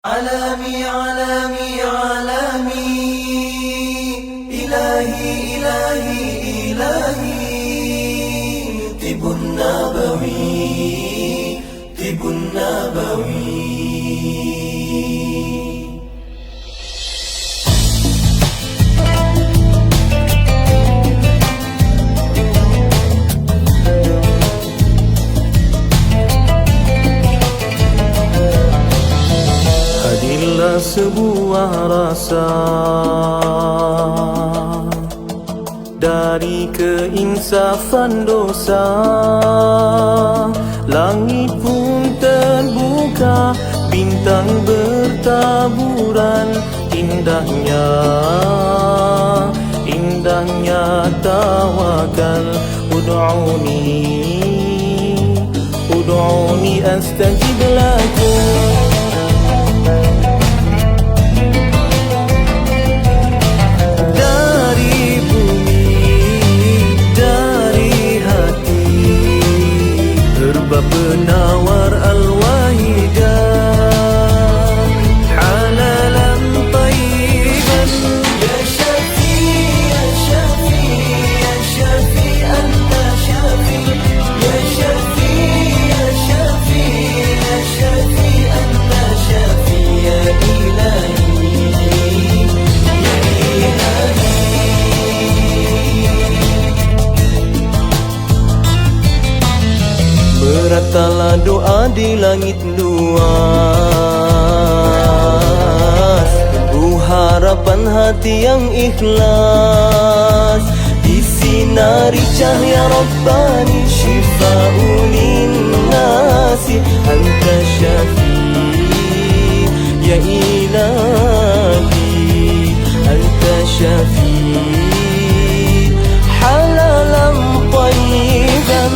عالمي عالمي عالمي إلهي إلهي إلهي طب النبوي طب النبوي. Hadirlah sebuah rasa dari keinsafan dosa, langit pun terbuka, bintang bertaburan, indahnya, indahnya tawakal. Ud'uni astajib lakum. Penawar al-wahidah halalan tayyiban. Ya Syafi, Ya Syafi, Ya Syafi, Anta Syafi. Ya Syafi, Ya Syafi, Ya Syafi, Anta Syafi. Ya Ilahi, Ya Ilahi. Meratalah doa di langit luas, penuh harapan hati yang ikhlas, disinari cahaya Rabbani, syifa'un linnasi. Anta Syafi, Ya Ilahi, Anta Syafi, halalan tayyiban.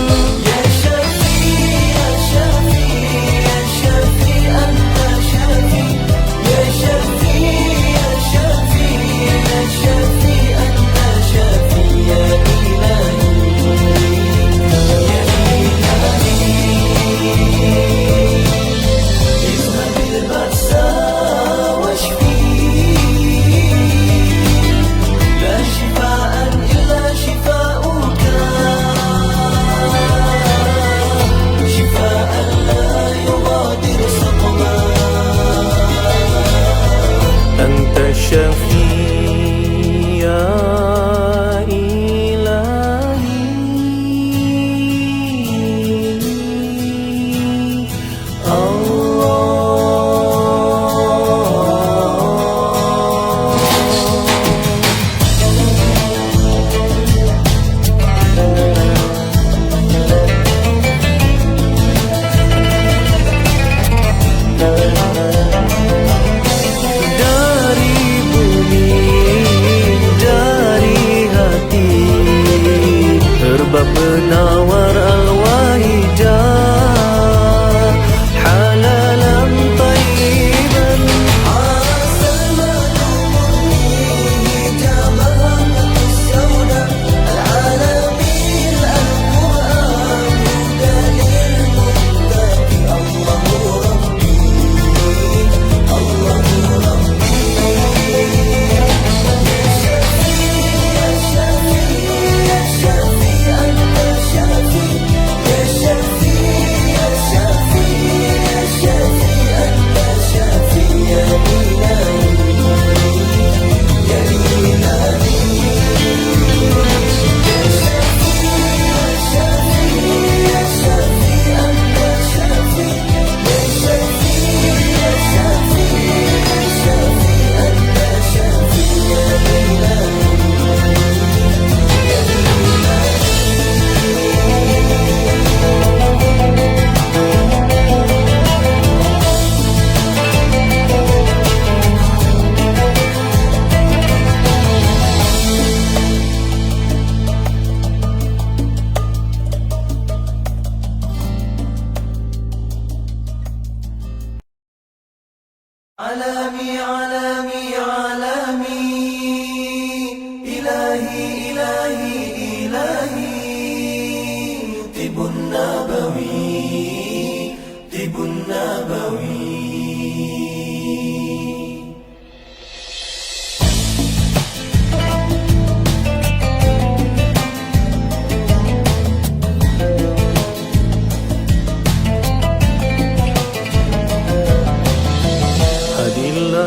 Penawar al-wahidah halalan tayyiban. Asal madumuni jamahan as-sawda al-alamin al-Qur'an dalil muttaqi. Allahu Rabbi, Allahu Rabbi. Ya Syafi, Ya Syafi, Anta Syafi. Ya Syafi, Ya Syafi, Ya Syafi, Anta Syafi. Ya Ilahi, Ya Ilahi. Ya Syafi, Ya Syafi, Ya Syafi, Anta Syafi. Ya Syafi, Ya Syafi, Ya Syafi, Anta Syafi. Ya Ilahi, Ya Ilahi. عالمي عالمي عالمي إلهي إلهي إلهي طب النبوي طب النبوي.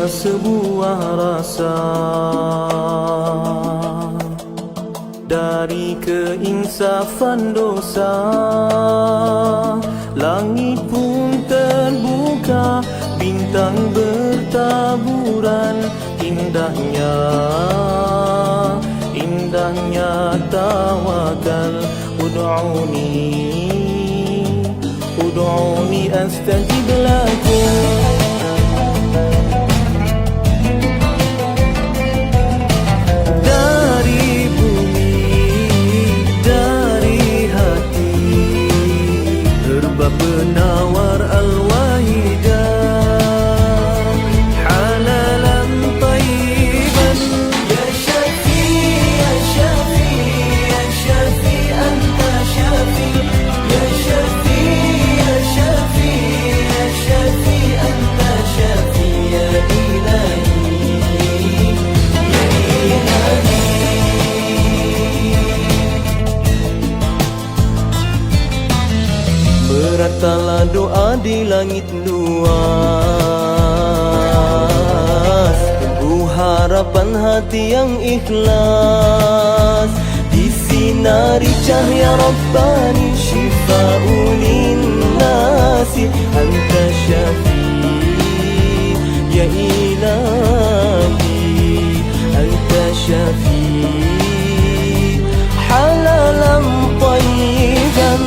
tiada sebuah rasa dari keinsafan dosa. Langit pun terbuka, bintang bertaburan. Indahnya, indahnya tawakal. Ud'uni astajib lakum. Penawar al-wahidah halalan tayyiban. Ya Syafi, Ya Syafi, Ya Syafi, anta Syafi. Ya Syafi, Ya Syafi, Ya Syafi, anta Syafi. Ya Ilahi, Ya Ilahi. Beratalah doa di langit luas, penuh harapan hati yang ikhlas. Disinari cahaya Rabbani, syifa'un linnasi. Anta Syafi, Ya Ilahi, Anta Syafi, halalan tayyiban.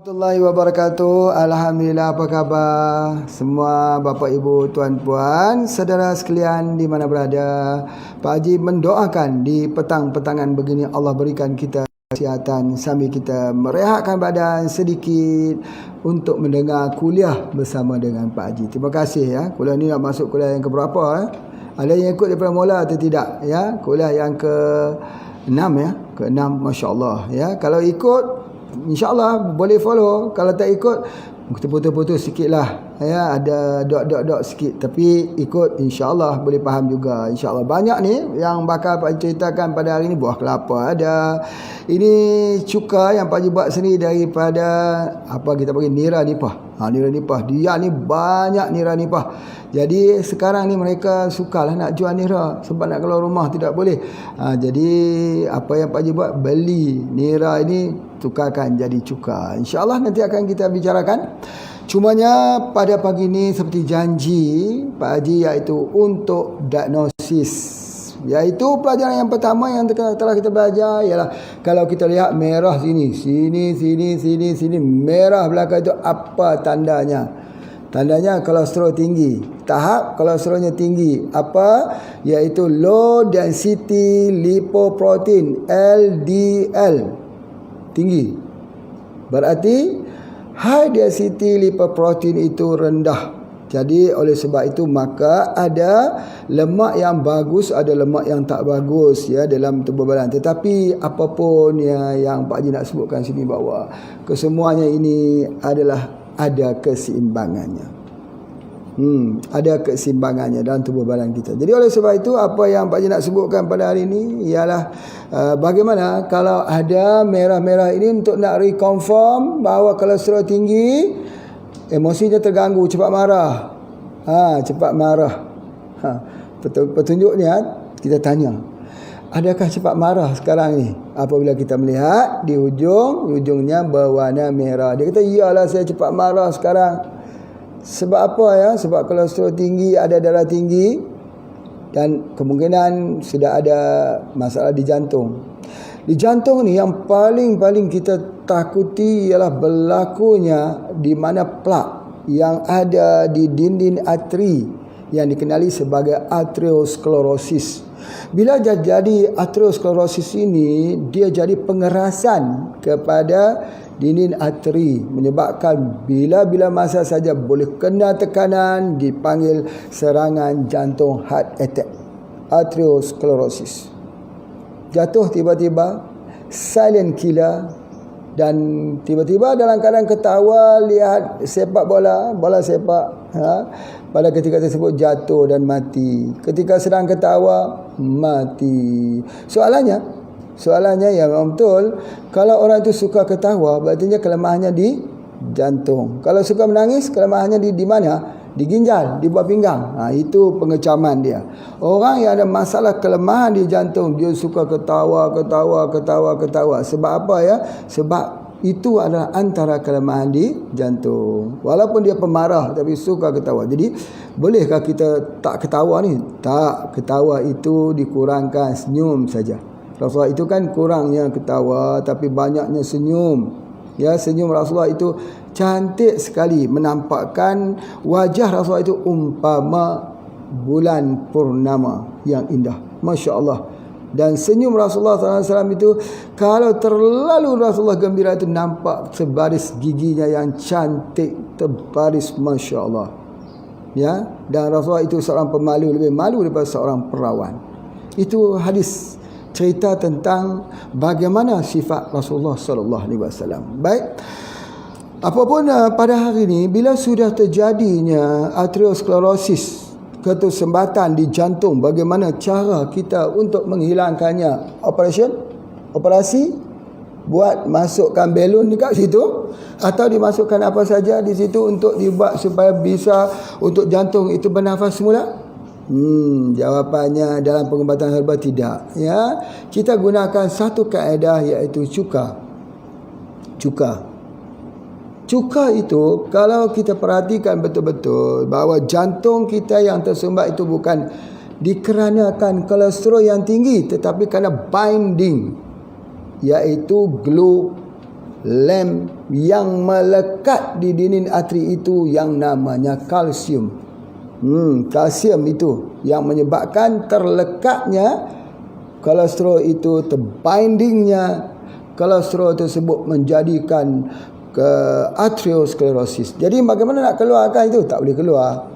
Warahmatullahi wabarakatuh. Alhamdulillah, apa khabar semua Bapak Ibu, Tuan Puan, saudara sekalian di mana berada. Pak Haji mendoakan di petang-petangan begini Allah berikan kita kesihatan sambil kita merehatkan badan sedikit untuk mendengar kuliah bersama dengan Pak Haji. Terima kasih ya. Kuliah ni nak masuk kuliah yang keberapa Ada yang ikut daripada mula atau tidak ya? Kuliah yang ke-6 ya. Ke-6, masya-Allah ya. Kalau ikut InsyaAllah boleh follow. Kalau tak ikut, kita putus-putus sikit lah ya, ada dot-dot-dot sikit. Tapi ikut insyaAllah boleh faham juga. InsyaAllah banyak ni yang bakal Pak Haji ceritakan pada hari ni. Buah kelapa ada. Ini cuka yang Pak Haji buat sendiri daripada apa kita panggil nira nipah. Nira nipah. Dia ni banyak nira nipah. Jadi sekarang ni mereka sukalah nak jual nira sebab nak keluar rumah tidak boleh. Jadi apa yang Pak Haji buat, beli nira ini tukarkan jadi cuka. InsyaAllah nanti akan kita bicarakan. Cumanya pada pagi ini seperti janji Pak Haji, iaitu untuk diagnosis, iaitu pelajaran yang pertama yang telah kita belajar ialah kalau kita lihat merah sini, merah belakang itu apa tandanya? Tandanya kolesterol tinggi. Tahap kolesterolnya tinggi. Apa? Iaitu low density lipoprotein, LDL. Tinggi. Berarti high density lipoprotein itu rendah. Jadi oleh sebab itu maka ada lemak yang bagus, ada lemak yang tak bagus ya dalam tubuh badan. Tetapi apapun yang Pak Haji nak sebutkan sini bahawa kesemuanya ini adalah ada keseimbangannya. Ada keseimbangannya dalam tubuh badan kita. Jadi oleh sebab itu apa yang Pak Haji nak sebutkan pada hari ini ialah bagaimana kalau ada merah-merah ini untuk nak reconfirm bahawa kolesterol tinggi, emosinya terganggu, cepat marah. Cepat marah. Petunjuknya kita tanya, adakah cepat marah sekarang ni? Apabila kita melihat di ujungnya berwarna merah. Dia kata, iyalah saya cepat marah sekarang. Sebab apa ya? Sebab kolesterol tinggi, ada darah tinggi. dan kemungkinan sudah ada masalah di jantung. Di jantung ni yang paling kita takuti ialah berlakunya di mana plak yang ada di dinding arteri yang dikenali sebagai arteriosklerosis. Bila jadi arteriosklerosis ini, dia jadi pengerasan kepada dinding arteri, menyebabkan bila masa saja boleh kena tekanan, dipanggil serangan jantung, heart attack, arteriosklerosis. Jatuh tiba-tiba, silent killer, dan tiba-tiba dalam keadaan ketawa lihat sepak bola sepak, pada ketika tersebut jatuh dan mati. Ketika sedang ketawa, mati. Soalannya ya memang betul, kalau orang itu suka ketawa, berarti kelemahannya di jantung. Kalau suka menangis, kelemahannya di mana? Di ginjal, di buah pinggang. Itu pengecaman dia. Orang yang ada masalah kelemahan di jantung, dia suka ketawa. Sebab apa ya? Sebab itu adalah antara kelemahan di jantung. Walaupun dia pemarah, tapi suka ketawa. Jadi bolehkah kita tak ketawa ni? Tak, ketawa itu dikurangkan, senyum saja. Rasulullah itu kan kurangnya ketawa, tapi banyaknya senyum. Ya, senyum Rasulullah itu cantik sekali, menampakkan wajah Rasulullah itu umpama bulan purnama yang indah. Masya Allah. Dan senyum Rasulullah SAW itu, kalau terlalu Rasulullah gembira itu, nampak sebaris giginya yang cantik terbaris. Masya Allah. Ya, dan Rasulullah itu seorang pemalu, lebih malu daripada seorang perawan. Itu hadis cerita tentang bagaimana sifat Rasulullah sallallahu alaihi wasallam. Baik. Apapun pada hari ini, bila sudah terjadinya arteriosklerosis, ketersembatan di jantung, bagaimana cara kita untuk menghilangkannya? Operasi, buat masukkan belon dekat situ, atau dimasukkan apa saja di situ untuk dibuat supaya bisa untuk jantung itu bernafas semula? Jawapannya dalam pengobatan herba tidak. Ya, kita gunakan satu kaedah, iaitu cuka. Cuka itu, kalau kita perhatikan betul-betul bahawa jantung kita yang tersumbat itu bukan dikarenakan kolesterol yang tinggi, tetapi kerana binding, iaitu glue lem yang melekat di dinding arteri itu yang namanya kalsium. Kalsium itu yang menyebabkan terlekatnya kolesterol itu, terbindingnya kolesterol tersebut menjadikan ke arteriosklerosis. Jadi bagaimana nak keluarkan itu? Tak boleh keluar.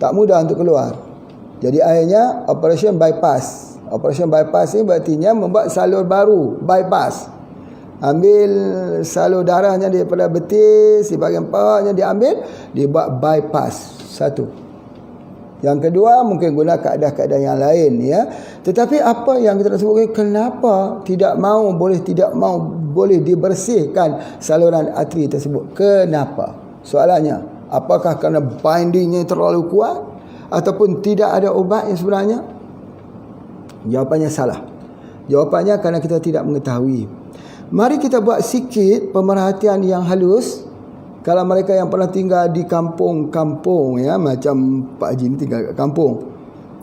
Tak mudah untuk keluar. Jadi akhirnya operation bypass. Operation bypass ini berartinya membuat salur baru, bypass. Ambil salur darahnya daripada betis, di bahagian bawahnya diambil, dibuat bypass. Satu. Yang kedua, mungkin guna kaedah-kaedah yang lain, ya. Tetapi apa yang kita sebutkan, kenapa tidak boleh dibersihkan saluran arteri tersebut? Kenapa? Soalannya, apakah kerana bindingnya terlalu kuat, ataupun tidak ada ubat yang sebenarnya? Jawapannya salah. Jawapannya kerana kita tidak mengetahui. Mari kita buat sikit pemerhatian yang halus. Kalau mereka yang pernah tinggal di kampung-kampung, ya, macam Pak Haji ni tinggal kat kampung,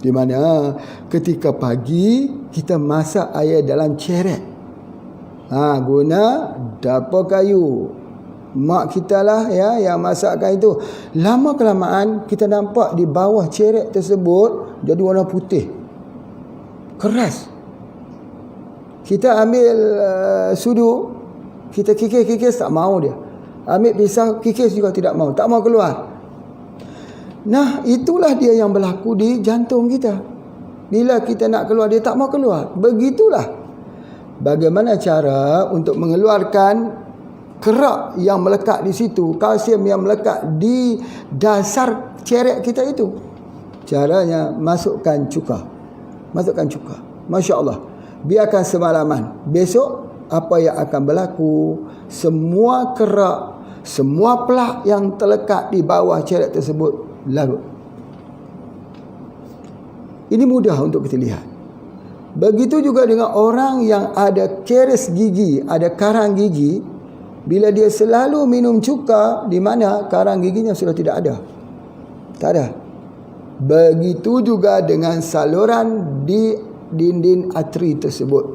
di mana ketika pagi kita masak air dalam ceret. Guna dapur kayu. Mak kita lah, ya, yang masakkan itu. Lama kelamaan kita nampak di bawah ceret tersebut jadi warna putih, keras. Kita ambil sudu, kita kikis tak mau dia. Ambil pisau, kikis juga tak mau keluar. Nah, itulah dia yang berlaku di jantung kita. Bila kita nak keluar, dia tak mau keluar. Begitulah. Bagaimana cara untuk mengeluarkan kerak yang melekat di situ, kalsium yang melekat di dasar ceret kita itu? Caranya, masukkan cuka. Masya Allah. Biarkan semalaman. Besok, apa yang akan berlaku? Semua kerak, semua plak yang terlekat di bawah ceret tersebut larut. Ini mudah untuk kita lihat. Begitu juga dengan orang yang ada keris gigi, ada karang gigi. Bila dia selalu minum cuka, di mana karang giginya sudah tidak ada. Tak ada. Begitu juga dengan saluran di dinding arteri tersebut.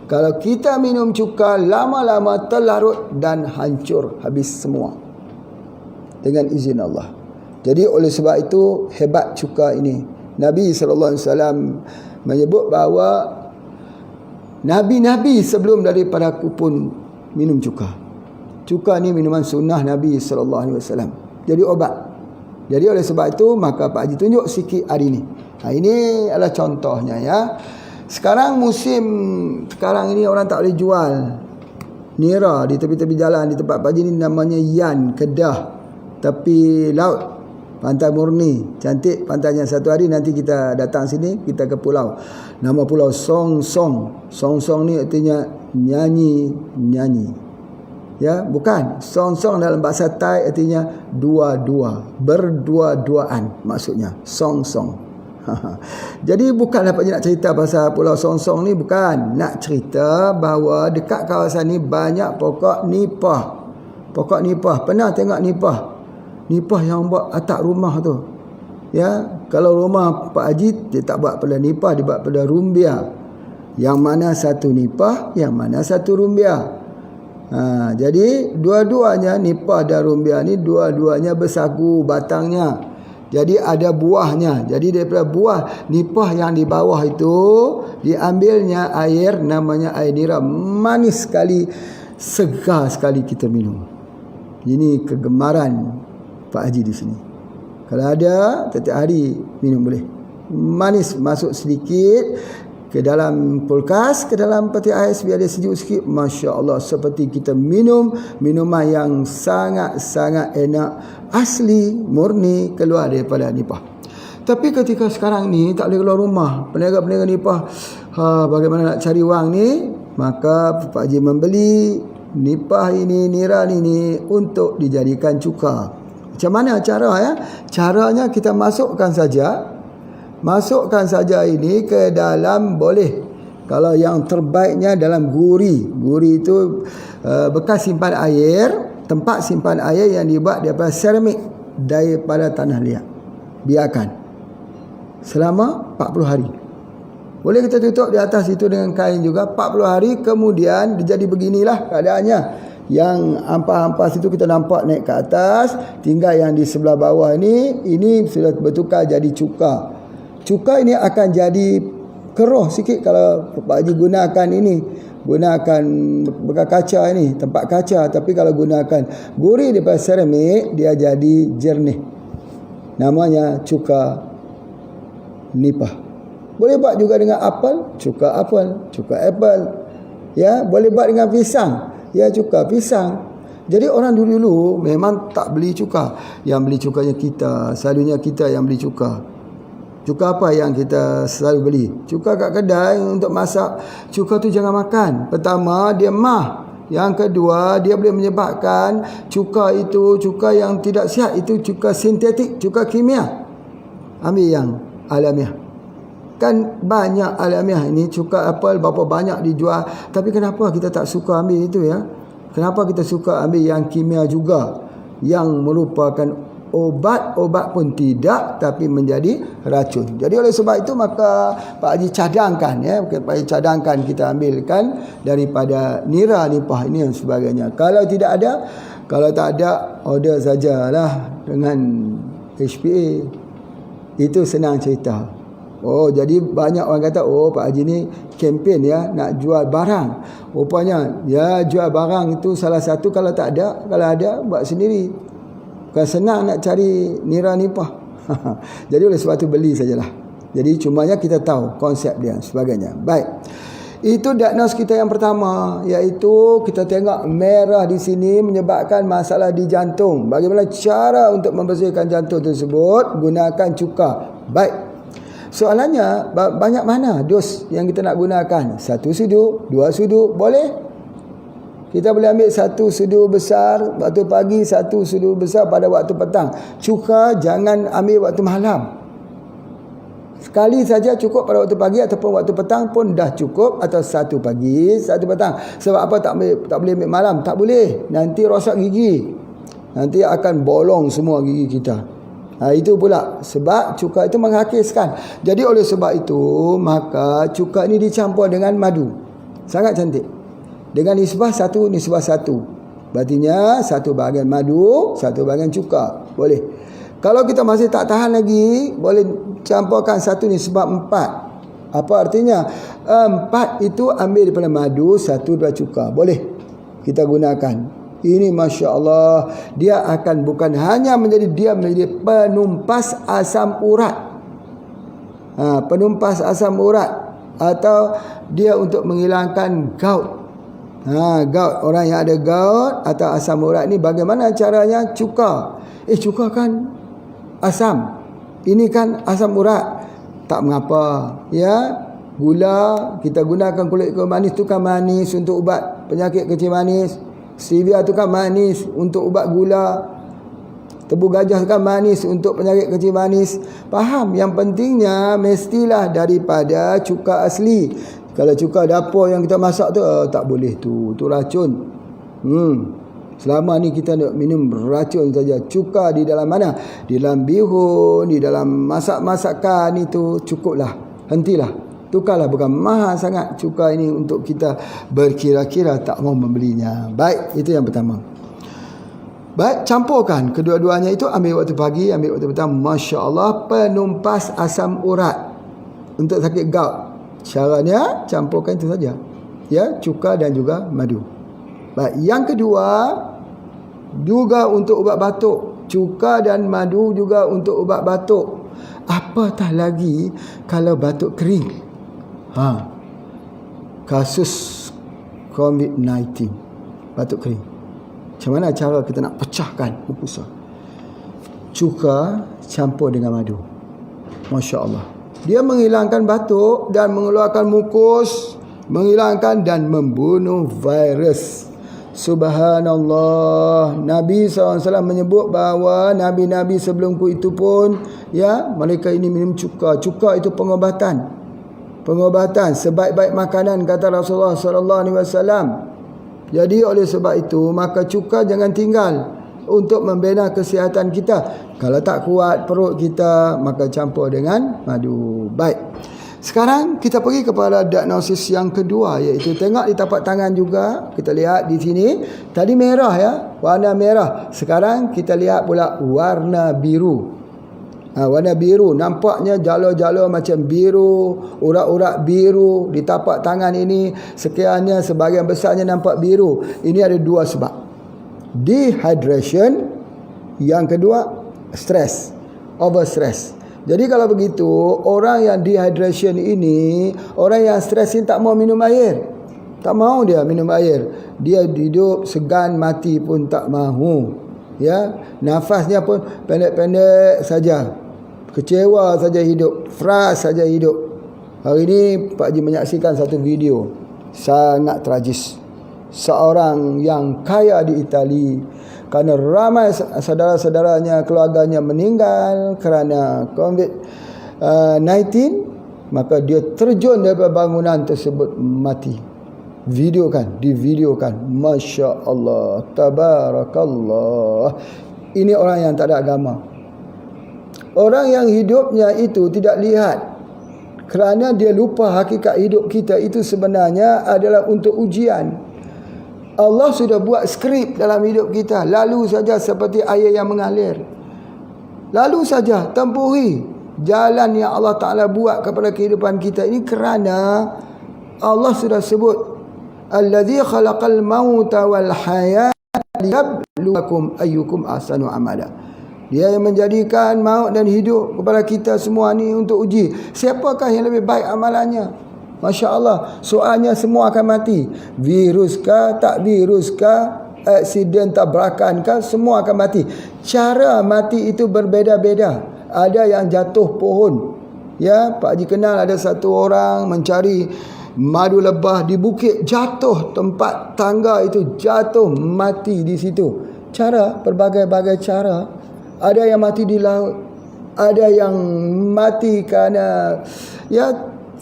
Kalau kita minum cuka, lama-lama terlarut dan hancur habis semua dengan izin Allah. Jadi oleh sebab itu hebat cuka ini. Nabi SAW menyebut bahawa Nabi-Nabi sebelum daripada aku pun minum cuka. Cuka ni minuman sunnah Nabi SAW. Jadi obat. Jadi oleh sebab itu maka Pak Haji tunjuk sikit hari ni. Ini adalah contohnya ya. Sekarang musim sekarang ini orang tak boleh jual nira di tepi-tepi jalan di tempat Pak Haji ni, namanya Yan, Kedah, tepi laut, pantai murni, cantik pantainya. Satu hari nanti kita datang sini, kita ke pulau. Nama pulau Song Song. Song Song ni artinya nyanyi. Ya, bukan. Song Song dalam bahasa Thai artinya dua-dua, berdua-duaan maksudnya. Song Song. Jadi bukanlah Pak Haji nak cerita pasal pulau Song Song ni, bukan. Nak cerita bahawa dekat kawasan ni banyak pokok nipah. Pokok nipah. Pernah tengok nipah? Nipah yang buat atap rumah tu. Ya, kalau rumah Pak Haji dia tak buat pada nipah, dia buat pada rumbia. Yang mana satu nipah, yang mana satu rumbia. Jadi dua-duanya nipah dan rumbia ni dua-duanya bersagu batangnya. Jadi ada buahnya. Jadi daripada buah nipah yang di bawah itu diambilnya air, namanya air nira. Manis sekali, segar sekali kita minum. Ini kegemaran Pak Haji di sini. Kalau ada, setiap hari minum boleh. Manis, masuk sedikit ke dalam kulkas, ke dalam peti ais biar dia sejuk sikit. Masya Allah, seperti kita minum minuman yang sangat-sangat enak, asli, murni, keluar daripada nipah. Tapi ketika sekarang ni tak boleh keluar rumah, peniaga-peniaga nipah bagaimana nak cari wang ni, maka Pak Haji membeli nipah ini, nira ini untuk dijadikan cuka. Macam mana cara ya? Caranya kita masukkan saja ini ke dalam, boleh. Kalau yang terbaiknya dalam guri. Guri itu bekas simpan air, tempat simpan air yang dibuat daripada seramik, daripada tanah liat. Biarkan selama 40 hari. Boleh kita tutup di atas itu dengan kain juga 40 hari, kemudian dia jadi beginilah keadaannya. Yang ampas-ampas itu kita nampak naik ke atas, tinggal yang di sebelah bawah ini sudah bertukar jadi cuka. Cuka ini akan jadi keruh sikit kalau Pak Haji gunakan ini, gunakan bekas kaca ini, tempat kaca. Tapi kalau gunakan guri daripada seramik, dia jadi jernih. Namanya cuka nipah. Boleh buat juga dengan apel, cuka apel, cuka apel. Ya, boleh buat dengan pisang. Ya, cuka pisang. Jadi orang dulu-dulu memang tak beli cuka. Yang beli cukanya kita, selalunya kita yang beli cuka. Cuka apa yang kita selalu beli? Cuka kat kedai untuk masak. Cuka tu jangan makan. Pertama, dia mah. Yang kedua, dia boleh menyebabkan cuka itu, cuka yang tidak sihat, itu cuka sintetik, cuka kimia. Ambil yang alamiah. Kan banyak alamiah ini, cuka apel berapa banyak dijual. Tapi kenapa kita tak suka ambil itu ya? Kenapa kita suka ambil yang kimia juga, yang merupakan obat pun tidak, tapi menjadi racun. Jadi oleh sebab itu maka Pak Haji cadangkan ya, Pak Haji cadangkan kita ambilkan daripada nira nipah ini dan sebagainya. Kalau tidak ada, kalau tak ada, order sajalah dengan HPA. Itu senang cerita. Oh, jadi banyak orang kata, oh Pak Haji ni kempen ya, nak jual barang. Rupanya ya, jual barang itu salah satu. Kalau tak ada, kalau ada buat sendiri. Bukan senang nak cari nira nipah. Jadi oleh sebab itu beli sajalah. Jadi cumanya kita tahu konsep dia sebagainya. Baik. Itu diagnos kita yang pertama, iaitu kita tengok merah di sini menyebabkan masalah di jantung. Bagaimana cara untuk membersihkan jantung tersebut? Gunakan cuka. Baik. Soalannya, banyak mana dos yang kita nak gunakan? 1 sudu, 2 sudu, boleh? Kita boleh ambil 1 sudu besar waktu pagi, 1 sudu besar pada waktu petang. Cuka jangan ambil waktu malam. Sekali saja cukup pada waktu pagi ataupun waktu petang pun dah cukup. Atau 1 pagi, 1 petang. Sebab apa tak boleh ambil malam? Tak boleh. Nanti rosak gigi. Nanti akan bolong semua gigi kita. Itu pula sebab cuka itu menghakiskan. Jadi oleh sebab itu maka cuka ini dicampur dengan madu. Sangat cantik. Dengan nisbah 1:1. Berartinya 1 bahagian madu, 1 bahagian cuka. Boleh. Kalau kita masih tak tahan lagi, boleh campurkan 1:4. Apa artinya? 4 itu ambil daripada madu, 1/2 cuka. Boleh kita gunakan. Ini Masya Allah, dia akan bukan hanya menjadi penumpas asam urat. Penumpas asam urat, atau dia untuk menghilangkan gout. Gout, orang yang ada gout atau asam urat ni bagaimana caranya? Cuka. Cuka kan asam. Ini kan asam urat. Tak mengapa, ya. Gula, kita gunakan kulit kurma manis tu kan manis untuk ubat penyakit kencing manis. Stevia tu kan manis untuk ubat gula. Tebu gajah kan manis untuk penyakit kencing manis. Faham? Yang pentingnya mestilah daripada cuka asli. Kalau cuka dapur yang kita masak tu tak boleh tu racun. Selama ni kita nak minum racun saja. Cuka di dalam mana? Di dalam bihun, di dalam masak-masakan itu cukuplah. Hentilah. Tukarlah, bukan mahal sangat cuka ini untuk kita berkira-kira tak mau membelinya. Baik, itu yang pertama. Baik, campurkan kedua-duanya itu. Ambil waktu pagi, ambil waktu petang. Masya Allah, penumpas asam urat untuk sakit gout. Caranya campurkan itu saja, ya, cuka dan juga madu. Baik, yang kedua juga untuk ubat batuk. Cuka dan madu juga untuk ubat batuk. Apatah lagi kalau batuk kering. Kasus COVID-19, batuk kering. Macam mana cara kita nak pecahkan mucosa? Cuka campur dengan madu. Masya Allah, dia menghilangkan batuk dan mengeluarkan mukus, menghilangkan dan membunuh virus. Subhanallah. Nabi SAW menyebut bahawa nabi-nabi sebelumku itu pun, ya, mereka ini minum cuka. Cuka itu pengobatan. Sebaik-baik makanan, kata Rasulullah SAW. Jadi oleh sebab itu maka cuka jangan tinggal untuk membina kesihatan kita. Kalau tak kuat perut kita, maka campur dengan madu. Baik. Sekarang kita pergi kepada diagnosis yang kedua, iaitu tengok di tapak tangan juga. Kita lihat di sini tadi merah, ya, warna merah. Sekarang kita lihat pula warna biru. Warna biru, nampaknya jalur-jalur macam biru, urat-urat biru di tapak tangan ini. Sekiannya, sebahagian besarnya nampak biru. Ini ada 2 sebab. Dehydration. Yang kedua, stress, overstress. Jadi kalau begitu, orang yang dehydration ini, orang yang stres ini tak mau minum air. Tak mau dia minum air. Dia hidup segan mati pun tak mahu. Ya, nafasnya pun pendek-pendek saja. Kecewa saja hidup, frust saja hidup. Hari ini Pak Haji menyaksikan satu video sangat tragis. Seorang yang kaya di Itali, kerana ramai saudara-saudaranya, keluarganya meninggal kerana COVID-19, maka dia terjun daripada bangunan tersebut mati. Divideokan. Masya Allah, tabarakallah. Ini orang yang tak ada agama. Orang yang hidupnya itu tidak lihat, kerana dia lupa hakikat hidup kita itu sebenarnya adalah untuk ujian. Allah sudah buat skrip dalam hidup kita. Lalu saja seperti air yang mengalir. Lalu saja tempuhi jalan yang Allah Ta'ala buat kepada kehidupan kita ini, kerana Allah sudah sebut, Alladzi khalaqal mauta wal hayata liyabluwakum ayyukum ahsanu amala. Dia yang menjadikan maut dan hidup kepada kita semua ni untuk uji. Siapakah yang lebih baik amalannya? Masya Allah. Soalnya semua akan mati. Viruskah, tak viruskah, aksiden tabrakan kah, semua akan mati. Cara mati itu berbeza-beza. Ada yang jatuh pohon. Ya, Pak Haji kenal ada satu orang mencari madu lebah di bukit, jatuh tempat tangga itu, jatuh mati di situ. Cara, berbagai-bagai cara. Ada yang mati di laut, ada yang mati kerana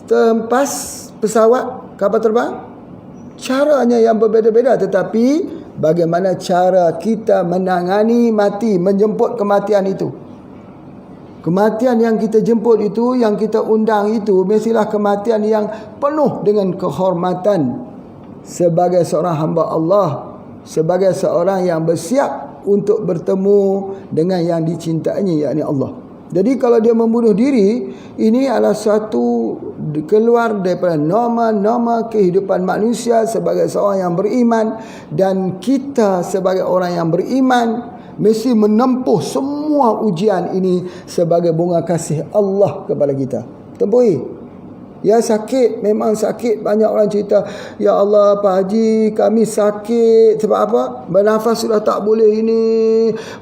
terhempas pesawat, kapal terbang. Caranya yang berbeza-beza, tetapi bagaimana cara kita menangani mati, menjemput kematian itu. Kematian yang kita jemput itu, yang kita undang itu, mestilah kematian yang penuh dengan kehormatan sebagai seorang hamba Allah, sebagai seorang yang bersiap untuk bertemu dengan yang dicintainya, yakni Allah. Jadi kalau dia membunuh diri, ini adalah satu keluar daripada norma-norma kehidupan manusia sebagai seorang yang beriman. Dan kita sebagai orang yang beriman mesti menempuh semua ujian ini sebagai bunga kasih Allah kepada kita. Tempuhi. Ya, sakit, memang sakit. Banyak orang cerita, ya Allah Pak Haji, kami sakit. Sebab apa? Bernafas sudah tak boleh ini.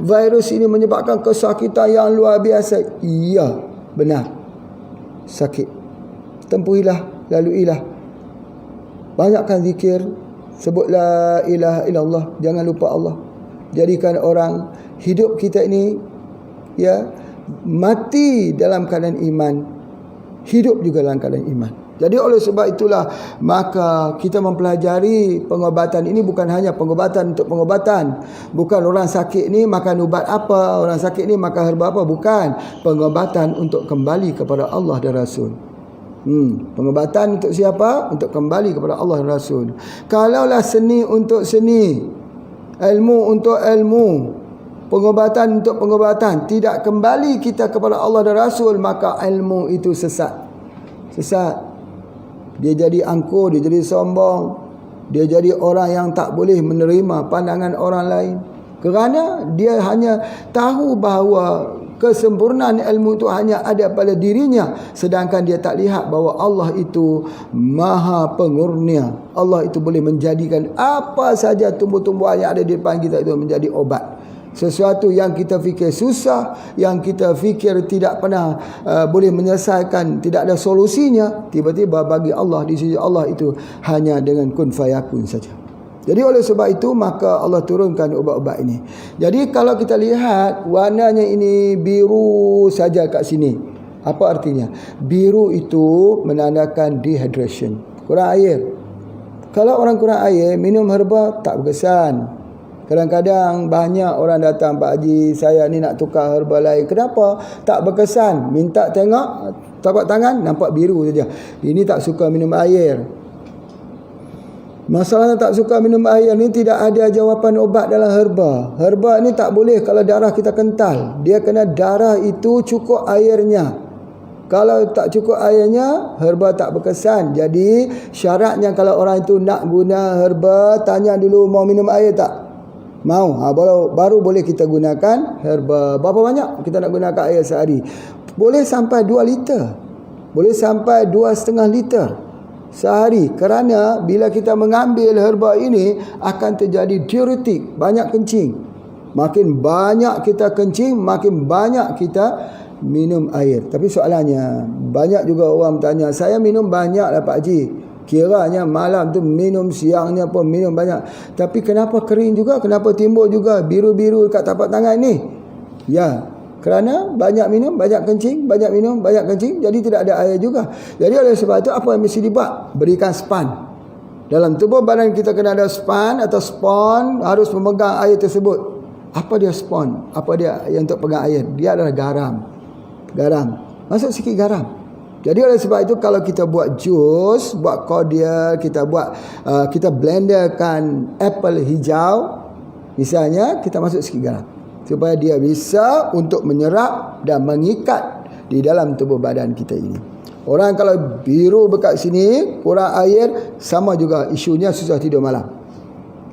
Virus ini menyebabkan kesakitan yang luar biasa. Iya, benar. Sakit. Tempuhilah, laluilah. Banyakkan zikir. Sebut la ilaha illallah. Jangan lupa Allah. Jadikan orang hidup kita ini, ya, mati dalam keadaan iman, hidup juga dalam keadaan iman. Jadi oleh sebab itulah maka kita mempelajari pengobatan ini bukan hanya pengobatan untuk pengobatan. Bukan orang sakit ni makan ubat apa, orang sakit ni makan herba apa, bukan. Pengobatan untuk kembali kepada Allah dan Rasul. Pengobatan untuk siapa? Untuk kembali kepada Allah dan Rasul. Kalaulah seni untuk seni, ilmu untuk ilmu, pengobatan untuk pengobatan, tidak kembali kita kepada Allah dan Rasul, maka ilmu itu sesat. Sesat. Dia jadi angkuh, dia jadi sombong, dia jadi orang yang tak boleh menerima pandangan orang lain. Kerana dia hanya tahu bahawa kesempurnaan ilmu itu hanya ada pada dirinya, sedangkan dia tak lihat bahawa Allah itu maha pengurnia. Allah itu boleh menjadikan apa saja tumbuh-tumbuhan yang ada di depan kita itu menjadi obat. Sesuatu yang kita fikir susah, yang kita fikir tidak pernah boleh menyelesaikan, tidak ada solusinya, tiba-tiba bagi Allah, di sisi Allah itu hanya dengan kun fayakun saja. Jadi oleh sebab itu maka Allah turunkan ubat-ubat ini. Jadi kalau kita lihat warnanya ini biru saja kat sini. Apa artinya? Biru itu menandakan dehydration, kurang air. Kalau orang kurang air, minum herba tak berkesan. Kadang-kadang banyak orang datang, Pak Haji, saya ni nak tukar herba lain. Kenapa? Tak berkesan. Minta tengok, tapak tangan, nampak biru saja. Ini tak suka minum air. Masalahnya tak suka minum air ni tidak ada jawapan obat dalam herba. Herba ni tak boleh kalau darah kita kental. Dia kena darah itu cukup airnya. Kalau tak cukup airnya, herba tak berkesan. Jadi syaratnya kalau orang itu nak guna herba, tanya dulu mau minum air tak? Mau, baru boleh kita gunakan herba. Berapa banyak kita nak gunakan air sehari? Boleh sampai 2 liter. Boleh sampai 2,5 liter sehari. Kerana bila kita mengambil herba ini akan terjadi diuretik, banyak kencing. Makin banyak kita kencing, makin banyak kita minum air. Tapi soalannya, banyak juga orang bertanya, saya minum banyak lah Pak Haji. Kiranya malam tu minum, siangnya pun minum banyak. Tapi kenapa kering juga? Kenapa timbul juga biru-biru dekat tapak tangan ni? Ya, kerana banyak minum, banyak kencing, banyak minum, banyak kencing, jadi tidak ada air juga. Jadi oleh sebab itu apa yang mesti dibuat? Berikan span. Dalam tubuh badan kita kena ada span atau spon, harus memegang air tersebut. Apa dia spon? Apa dia yang untuk pegang air? Dia adalah garam. Garam. Masuk sikit garam. Jadi oleh sebab itu kalau kita buat jus, buat cordial, kita blenderkan apple hijau misalnya, kita masuk sikit garam supaya dia bisa untuk menyerap dan mengikat di dalam tubuh badan kita ini. Orang kalau biru bekat sini, kurang air, sama juga isunya susah tidur malam.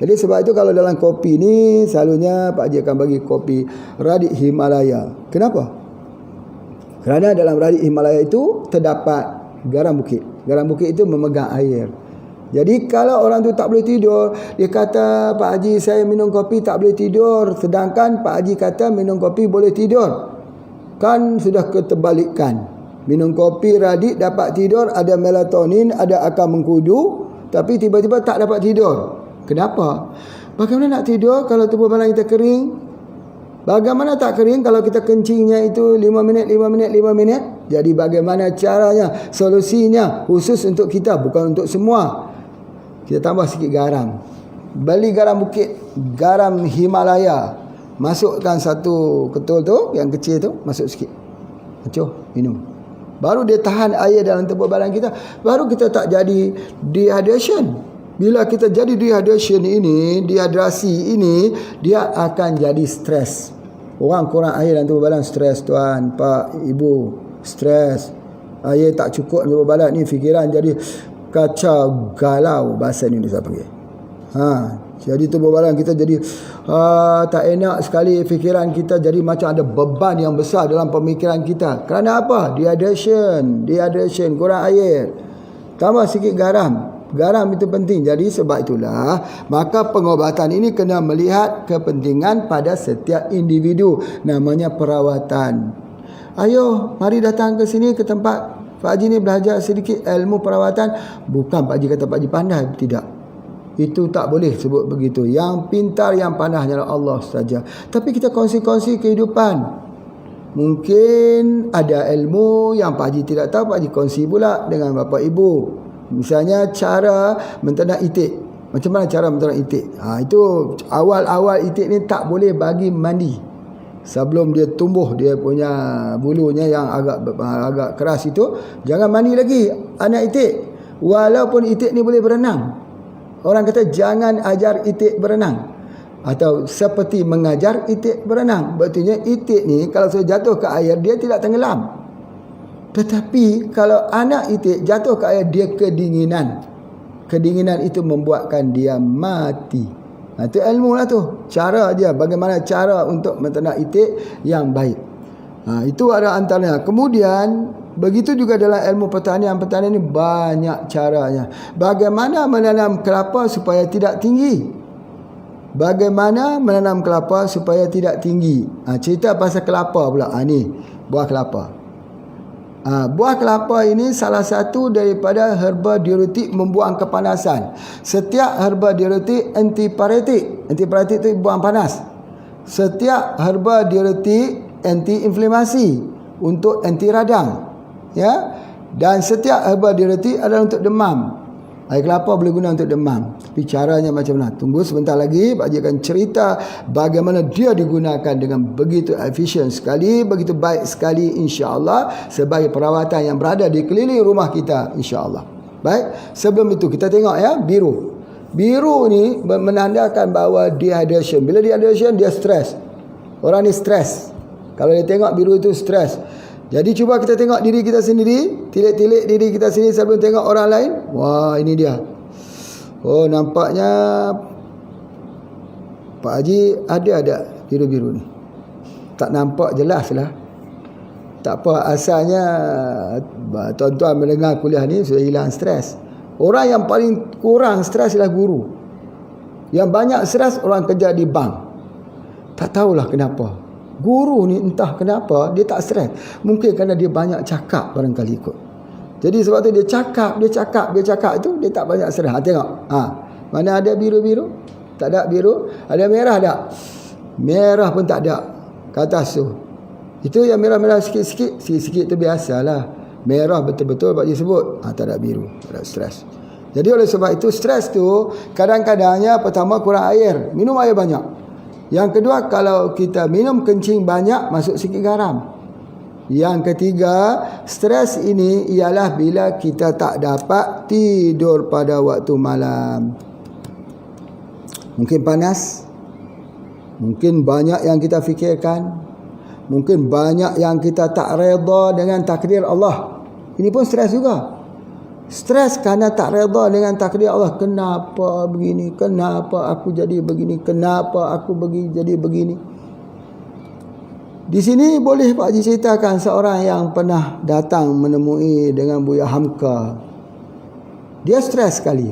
Jadi sebab itu kalau dalam kopi ni selalunya Pak Haji akan bagi kopi Radik Himalaya. Kenapa? Kerana dalam Radik Himalaya itu terdapat garam bukit. Garam bukit itu memegang air. Jadi kalau orang tu tak boleh tidur, dia kata, Pak Haji saya minum kopi tak boleh tidur, sedangkan Pak Haji kata minum kopi boleh tidur. Kan sudah ketebalikan. Minum kopi Radik dapat tidur, ada melatonin, ada akar mengkudu, tapi tiba-tiba tak dapat tidur. Kenapa? Bagaimana nak tidur kalau tubuh badan kita kering? Bagaimana tak kering kalau kita kencingnya itu 5 minit, 5 minit, 5 minit? Jadi bagaimana caranya? Solusinya khusus untuk kita, bukan untuk semua. Kita tambah sikit garam. Beli garam bukit, garam Himalaya. Masukkan satu ketul tu, yang kecil tu, masuk sikit. Acuh, minum. Baru dia tahan air dalam tubuh badan kita, baru kita tak jadi dehydration. Bila kita jadi dehydration ini, dehidrasi ini, dia akan jadi stres. Orang kurang air dalam tubuh badan stres, tuan, pak, ibu, stres. Air tak cukup dalam tubuh badan ni, fikiran jadi kacau, galau, bahasa Indonesia panggil. Jadi tubuh badan kita jadi tak enak sekali, fikiran kita jadi macam ada beban yang besar dalam pemikiran kita. Kerana apa? Dehydration, kurang air. Tambah sikit garam. Garam itu penting. Jadi sebab itulah maka pengobatan ini kena melihat kepentingan pada setiap individu. Namanya perawatan. Ayo, mari datang ke sini ke tempat Pak Haji ni belajar sedikit ilmu perawatan. Bukan Pak Haji kata Pak Haji pandai. Tidak. Itu tak boleh sebut begitu. Yang pintar, yang pandai hanyalah Allah saja. Tapi kita kongsi-kongsi kehidupan. Mungkin ada ilmu yang Pak Haji tidak tahu, Pak Haji kongsi pula dengan Bapak Ibu. Misalnya cara menternak itik. Macam mana cara menternak itik? Itu awal-awal itik ni tak boleh bagi mandi. Sebelum dia tumbuh dia punya bulunya yang agak keras itu, jangan mandi lagi anak itik. Walaupun itik ni boleh berenang. Orang kata jangan ajar itik berenang. Atau seperti mengajar itik berenang. Betulnya itik ni kalau sudah jatuh ke air dia tidak tenggelam. Tetapi kalau anak itik jatuh ke air dia kedinginan. Kedinginan itu membuatkan dia mati. Itu ilmu lah tu. Cara dia, bagaimana cara untuk menternak itik yang baik. Itu ada antaranya. Kemudian begitu juga dalam ilmu pertanian. Pertanian ni banyak caranya. Bagaimana menanam kelapa supaya tidak tinggi. Bagaimana menanam kelapa supaya tidak tinggi. Cerita pasal kelapa pula. Ni buah kelapa. Buah kelapa ini salah satu daripada herba diuretik membuang kepanasan. Setiap herba diuretik antiparetik. Antiparetik itu buang panas. Setiap herba diuretik anti-inflamasi, untuk anti radang. Ya. Dan setiap herba diuretik adalah untuk demam. Air kelapa boleh guna untuk demam. Tapi caranya macam mana? Tunggu sebentar lagi Pak Haji akan cerita bagaimana dia digunakan dengan begitu efisien sekali, begitu baik sekali insya-Allah sebagai perawatan yang berada di keliling rumah kita insya-Allah. Baik, sebelum itu kita tengok ya biru. Biru ni menandakan bahawa dehydration. Bila dehydration dia stres. Orang ni stres. Kalau dia tengok biru itu stres. Jadi cuba kita tengok diri kita sendiri, tilik-tilik diri kita sendiri sebelum tengok orang lain. Wah, ini dia. Oh, nampaknya Pak Haji ada biru-biru ni. Tak nampak jelas lah. Tak apa, asalnya tuan-tuan mendengar kuliah ni sudah hilang stres. Orang yang paling kurang stres ialah guru. Yang banyak stres orang kerja di bank. Tak tahulah kenapa. Guru ni entah kenapa dia tak stres. Mungkin kerana dia banyak cakap barangkali ikut. Jadi sebab tu dia cakap itu dia tak banyak stres. Tengok. Mana ada biru-biru? Tak ada biru. Ada merah tak? Merah pun tak ada. Kat atas tu. Itu yang merah-merah sikit-sikit. Sikit-sikit tu biasalah. Merah betul-betul Pak Haji sebut. Tak ada biru. Tak ada stres. Jadi oleh sebab itu stres tu kadang-kadangnya pertama kurang air. Minum air banyak. Yang kedua, kalau kita minum kencing banyak, masuk sikit garam. Yang ketiga, stres ini ialah bila kita tak dapat tidur pada waktu malam. Mungkin panas. Mungkin banyak yang kita fikirkan. Mungkin banyak yang kita tak reda dengan takdir Allah. Ini pun stres juga. Stres kerana tak reda dengan takdir Allah. Kenapa begini? Kenapa aku jadi begini? Kenapa aku jadi begini? Di sini boleh Pak Haji ceritakan seorang yang pernah datang menemui dengan Buya Hamka. Dia stres sekali.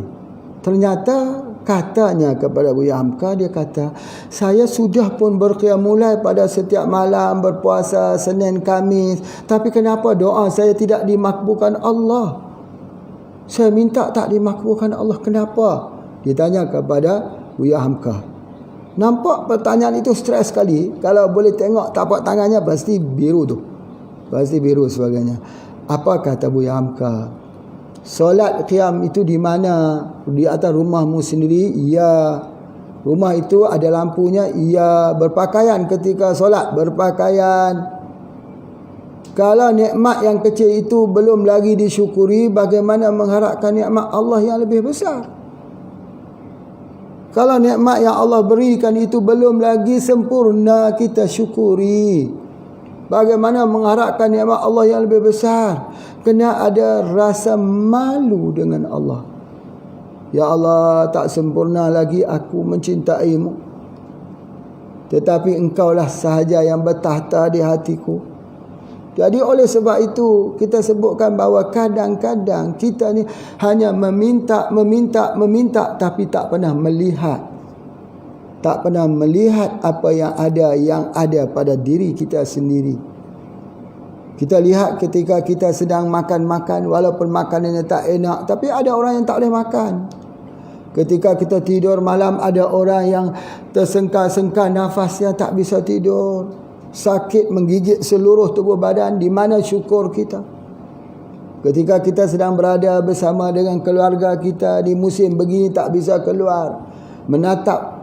Ternyata katanya kepada Buya Hamka, dia kata, saya sudah pun berqiyamulai pada setiap malam, berpuasa Senin Khamis, tapi kenapa doa saya tidak dimakbulkan Allah? Saya minta tak dimakbulkan Allah. Kenapa? Dia tanya kepada Buya Hamka. Nampak pertanyaan itu stres sekali. Kalau boleh tengok tapak tangannya pasti biru tu. Pasti biru sebagainya. Apa kata Buya Hamka? Solat qiyam itu di mana? Di atas rumahmu sendiri? Ya. Rumah itu ada lampunya? Ya. Berpakaian ketika solat? Berpakaian. Kalau nikmat yang kecil itu belum lagi disyukuri, bagaimana mengharapkan nikmat Allah yang lebih besar? Kalau nikmat yang Allah berikan itu belum lagi sempurna kita syukuri, bagaimana mengharapkan nikmat Allah yang lebih besar? Kena ada rasa malu dengan Allah. Ya Allah, tak sempurna lagi aku mencintaimu, tetapi engkaulah sahaja yang bertahta di hatiku. Jadi oleh sebab itu kita sebutkan bahawa kadang-kadang kita ni hanya meminta tapi tak pernah melihat. Tak pernah melihat apa yang ada pada diri kita sendiri. Kita lihat ketika kita sedang makan-makan, walaupun makanannya tak enak, tapi ada orang yang tak boleh makan. Ketika kita tidur malam, ada orang yang tersengkar-sengkar nafasnya, tak bisa tidur. Sakit menggigit seluruh tubuh badan. Di mana syukur kita? Ketika kita sedang berada bersama dengan keluarga kita di musim begini, tak bisa keluar, menatap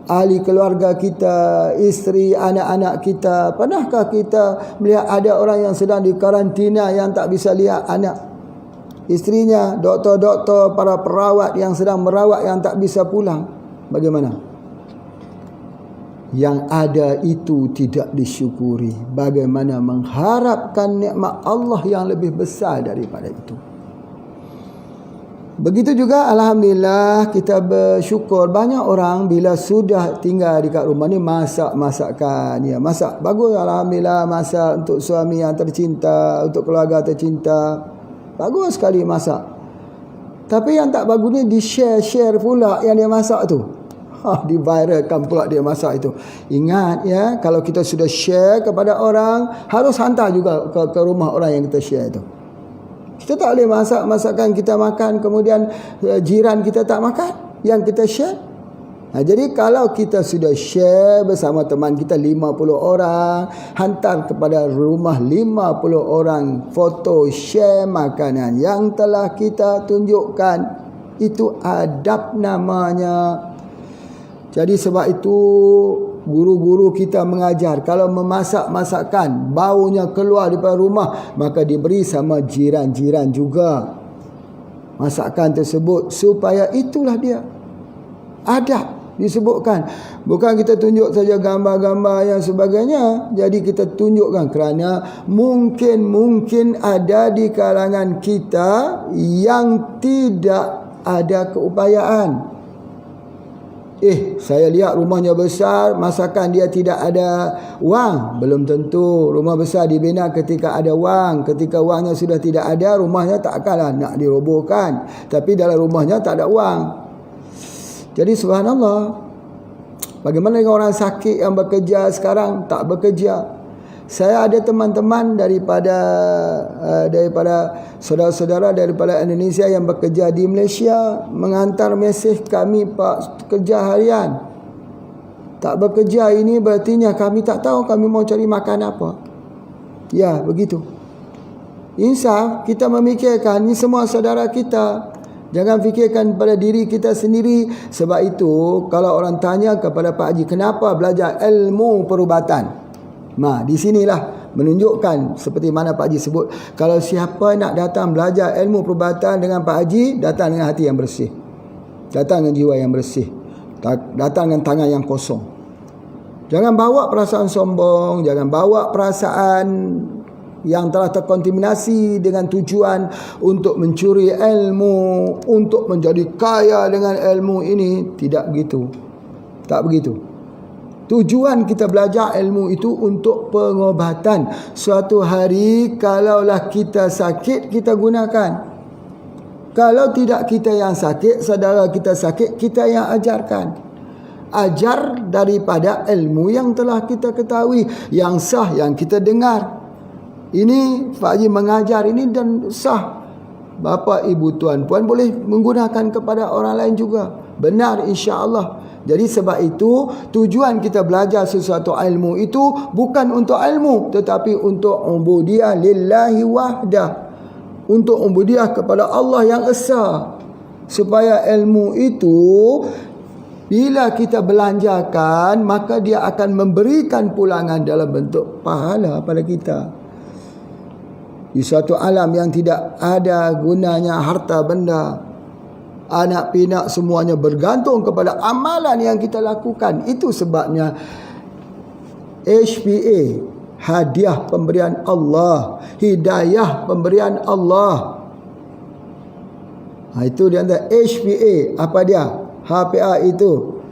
ahli keluarga kita, isteri, anak-anak kita. Pernahkah kita melihat ada orang yang sedang di karantina yang tak bisa lihat anak isterinya, doktor-doktor, para perawat yang sedang merawat yang tak bisa pulang? Bagaimana? Yang ada itu tidak disyukuri, bagaimana mengharapkan nikmat Allah yang lebih besar daripada itu? Begitu juga alhamdulillah kita bersyukur, banyak orang bila sudah tinggal dekat rumah ni masak-masakan, ya, masak bagus, alhamdulillah, masak untuk suami yang tercinta, untuk keluarga tercinta, bagus sekali masak. Tapi yang tak bagus ni di-share pula yang dia masak tu. Diviralkan pula dia masak itu. Ingat ya, kalau kita sudah share kepada orang, harus hantar juga ke rumah orang yang kita share itu. Kita tak boleh masak masakan kita makan, kemudian jiran kita tak makan yang kita share. Jadi kalau kita sudah share bersama teman kita 50 orang, hantar kepada rumah 50 orang foto share makanan yang telah kita tunjukkan. Itu adab namanya. Jadi sebab itu guru-guru kita mengajar, kalau memasak masakan baunya keluar daripada rumah, maka diberi sama jiran-jiran juga masakan tersebut, supaya itulah dia adab disebutkan. Bukan kita tunjuk saja gambar-gambar yang sebagainya. Jadi kita tunjukkan kerana mungkin ada di kalangan kita yang tidak ada keupayaan. Saya lihat rumahnya besar, masakan dia tidak ada wang. Belum tentu. Rumah besar dibina ketika ada wang. Ketika wangnya sudah tidak ada, rumahnya tak akanlah nak dirobohkan. Tapi dalam rumahnya tak ada wang. Jadi subhanallah, bagaimana dengan orang sakit yang bekerja sekarang tak bekerja? Saya ada teman-teman daripada saudara-saudara daripada Indonesia yang bekerja di Malaysia, menghantar mesej kami, Pak, kerja harian tak bekerja, ini berartinya kami tak tahu kami mau cari makan apa. Ya, begitu. Insaf, kita memikirkan ini semua saudara kita. Jangan fikirkan pada diri kita sendiri. Sebab itu kalau orang tanya kepada Pak Haji, kenapa belajar ilmu perubatan? Di sinilah menunjukkan seperti mana Pak Haji sebut, kalau siapa nak datang belajar ilmu perubatan dengan Pak Haji, datang dengan hati yang bersih, datang dengan jiwa yang bersih, datang dengan tangan yang kosong. Jangan bawa perasaan sombong, jangan bawa perasaan yang telah terkontaminasi dengan tujuan untuk mencuri ilmu, untuk menjadi kaya dengan ilmu ini. Tidak begitu. Tak begitu. Tujuan kita belajar ilmu itu untuk pengobatan. Suatu hari kalaulah kita sakit, kita gunakan. Kalau tidak kita yang sakit, saudara kita sakit, kita yang ajarkan. Ajar daripada ilmu yang telah kita ketahui, yang sah, yang kita dengar. Ini Pak Haji mengajar ini dan sah. Bapa, ibu, tuan, puan boleh menggunakan kepada orang lain juga. Benar, insya-Allah. Jadi sebab itu tujuan kita belajar sesuatu ilmu itu bukan untuk ilmu, tetapi untuk ubudiyah lillahi wahdah, untuk ubudiyah kepada Allah yang esa. Supaya ilmu itu bila kita belanjakan, maka dia akan memberikan pulangan dalam bentuk pahala pada kita. Di suatu alam yang tidak ada gunanya harta benda, anak pinak semuanya bergantung kepada amalan yang kita lakukan. Itu sebabnya HPA, hadiah pemberian Allah, hidayah pemberian Allah. Itu dia antara HPA. Apa dia? HPA itu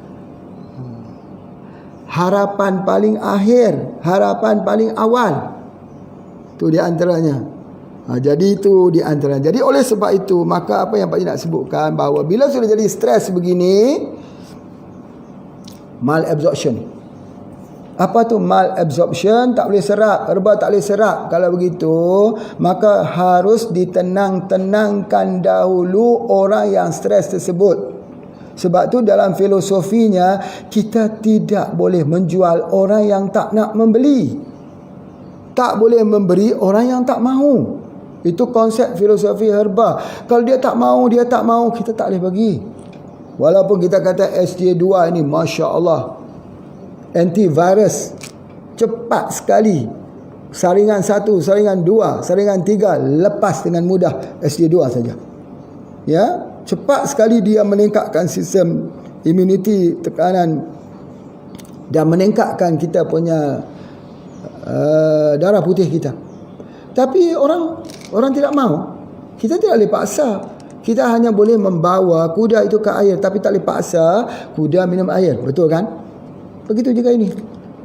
harapan paling akhir, harapan paling awal. Itu di antaranya. Jadi itu di antaranya. Jadi oleh sebab itu, maka apa yang Pak Haji nak sebutkan, bahawa bila sudah jadi stres begini, malabsorption. Apa tu malabsorption? Tak boleh serap, herba tak boleh serap. Kalau begitu, maka harus ditenangkan dahulu orang yang stres tersebut. Sebab tu dalam filosofinya, kita tidak boleh menjual orang yang tak nak membeli. Tak boleh memberi orang yang tak mahu. Itu konsep filosofi herba. Kalau dia tak mahu, kita tak boleh bagi. Walaupun kita kata SJ2 ini, Masya Allah, antivirus, cepat sekali. Saringan 1, saringan 2, saringan 3, lepas dengan mudah SJ2 saja. Ya, cepat sekali dia meningkatkan sistem immunity, tekanan, dan meningkatkan kita punya darah putih kita. Tapi orang tidak mahu. Kita tidak boleh paksa. Kita hanya boleh membawa kuda itu ke air, tapi tak boleh paksa kuda minum air. Betul kan? Begitu juga ini.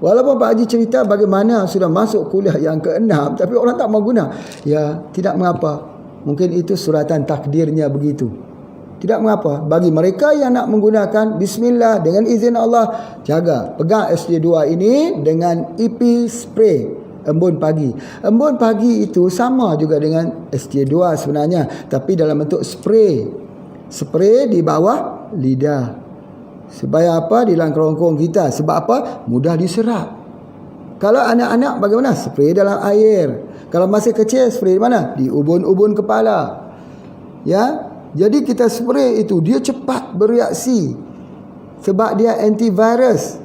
Walaupun Pak Haji cerita bagaimana sudah masuk kuliah yang ke-6, tapi orang tak mau guna. Ya, tidak mengapa. Mungkin itu suratan takdirnya begitu. Tidak mengapa. Bagi mereka yang nak menggunakan, bismillah, dengan izin Allah, jaga. Pegang SJ2 ini dengan EP spray, embun pagi. Embun pagi itu sama juga dengan SJ2 sebenarnya, tapi dalam bentuk spray. Spray di bawah lidah. Supaya apa? Di dalam kerongkong kita. Sebab apa? Mudah diserap. Kalau anak-anak bagaimana? Spray dalam air. Kalau masih kecil, spray di mana? Di ubun-ubun kepala. Ya. Jadi kita spray itu, dia cepat bereaksi. Sebab dia antivirus.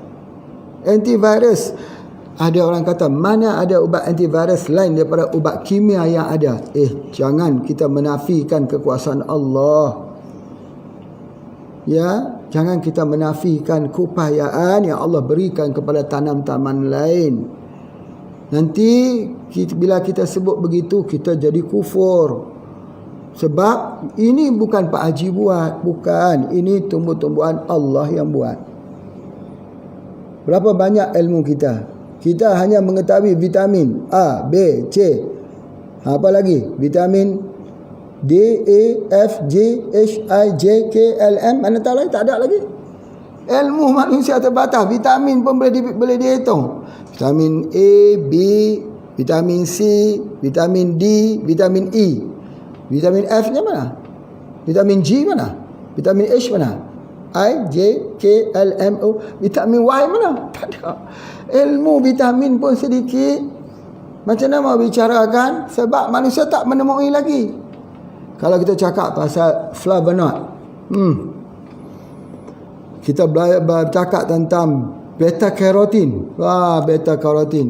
Antivirus. Ada orang kata, mana ada ubat antivirus lain daripada ubat kimia yang ada? Jangan kita menafikan kekuasaan Allah. Ya, jangan kita menafikan keupayaan yang Allah berikan kepada tanam-tanaman lain. Nanti bila kita sebut begitu, kita jadi kufur. Sebab ini bukan Pak Haji buat, bukan. Ini tumbuh-tumbuhan Allah yang buat. Berapa banyak ilmu kita? Kita hanya mengetahui vitamin A, B, C. Apa lagi? Vitamin D, E, F, G, H, I, J, K, L, M. Mana tahu lagi? Tak ada lagi. Ilmu manusia terbatas. Vitamin pun boleh dihitung. Vitamin A, B, vitamin C, vitamin D, vitamin E. Vitamin F nya mana? Vitamin G mana? Vitamin H mana? I, J, K, L, M, O. Vitamin Y mana? Tak ada. Ilmu vitamin pun sedikit. Macam mana mau bicarakan? Sebab manusia tak menemui lagi. Kalau kita cakap pasal flavonoid, kita bercakap tentang beta carotin. Beta carotin.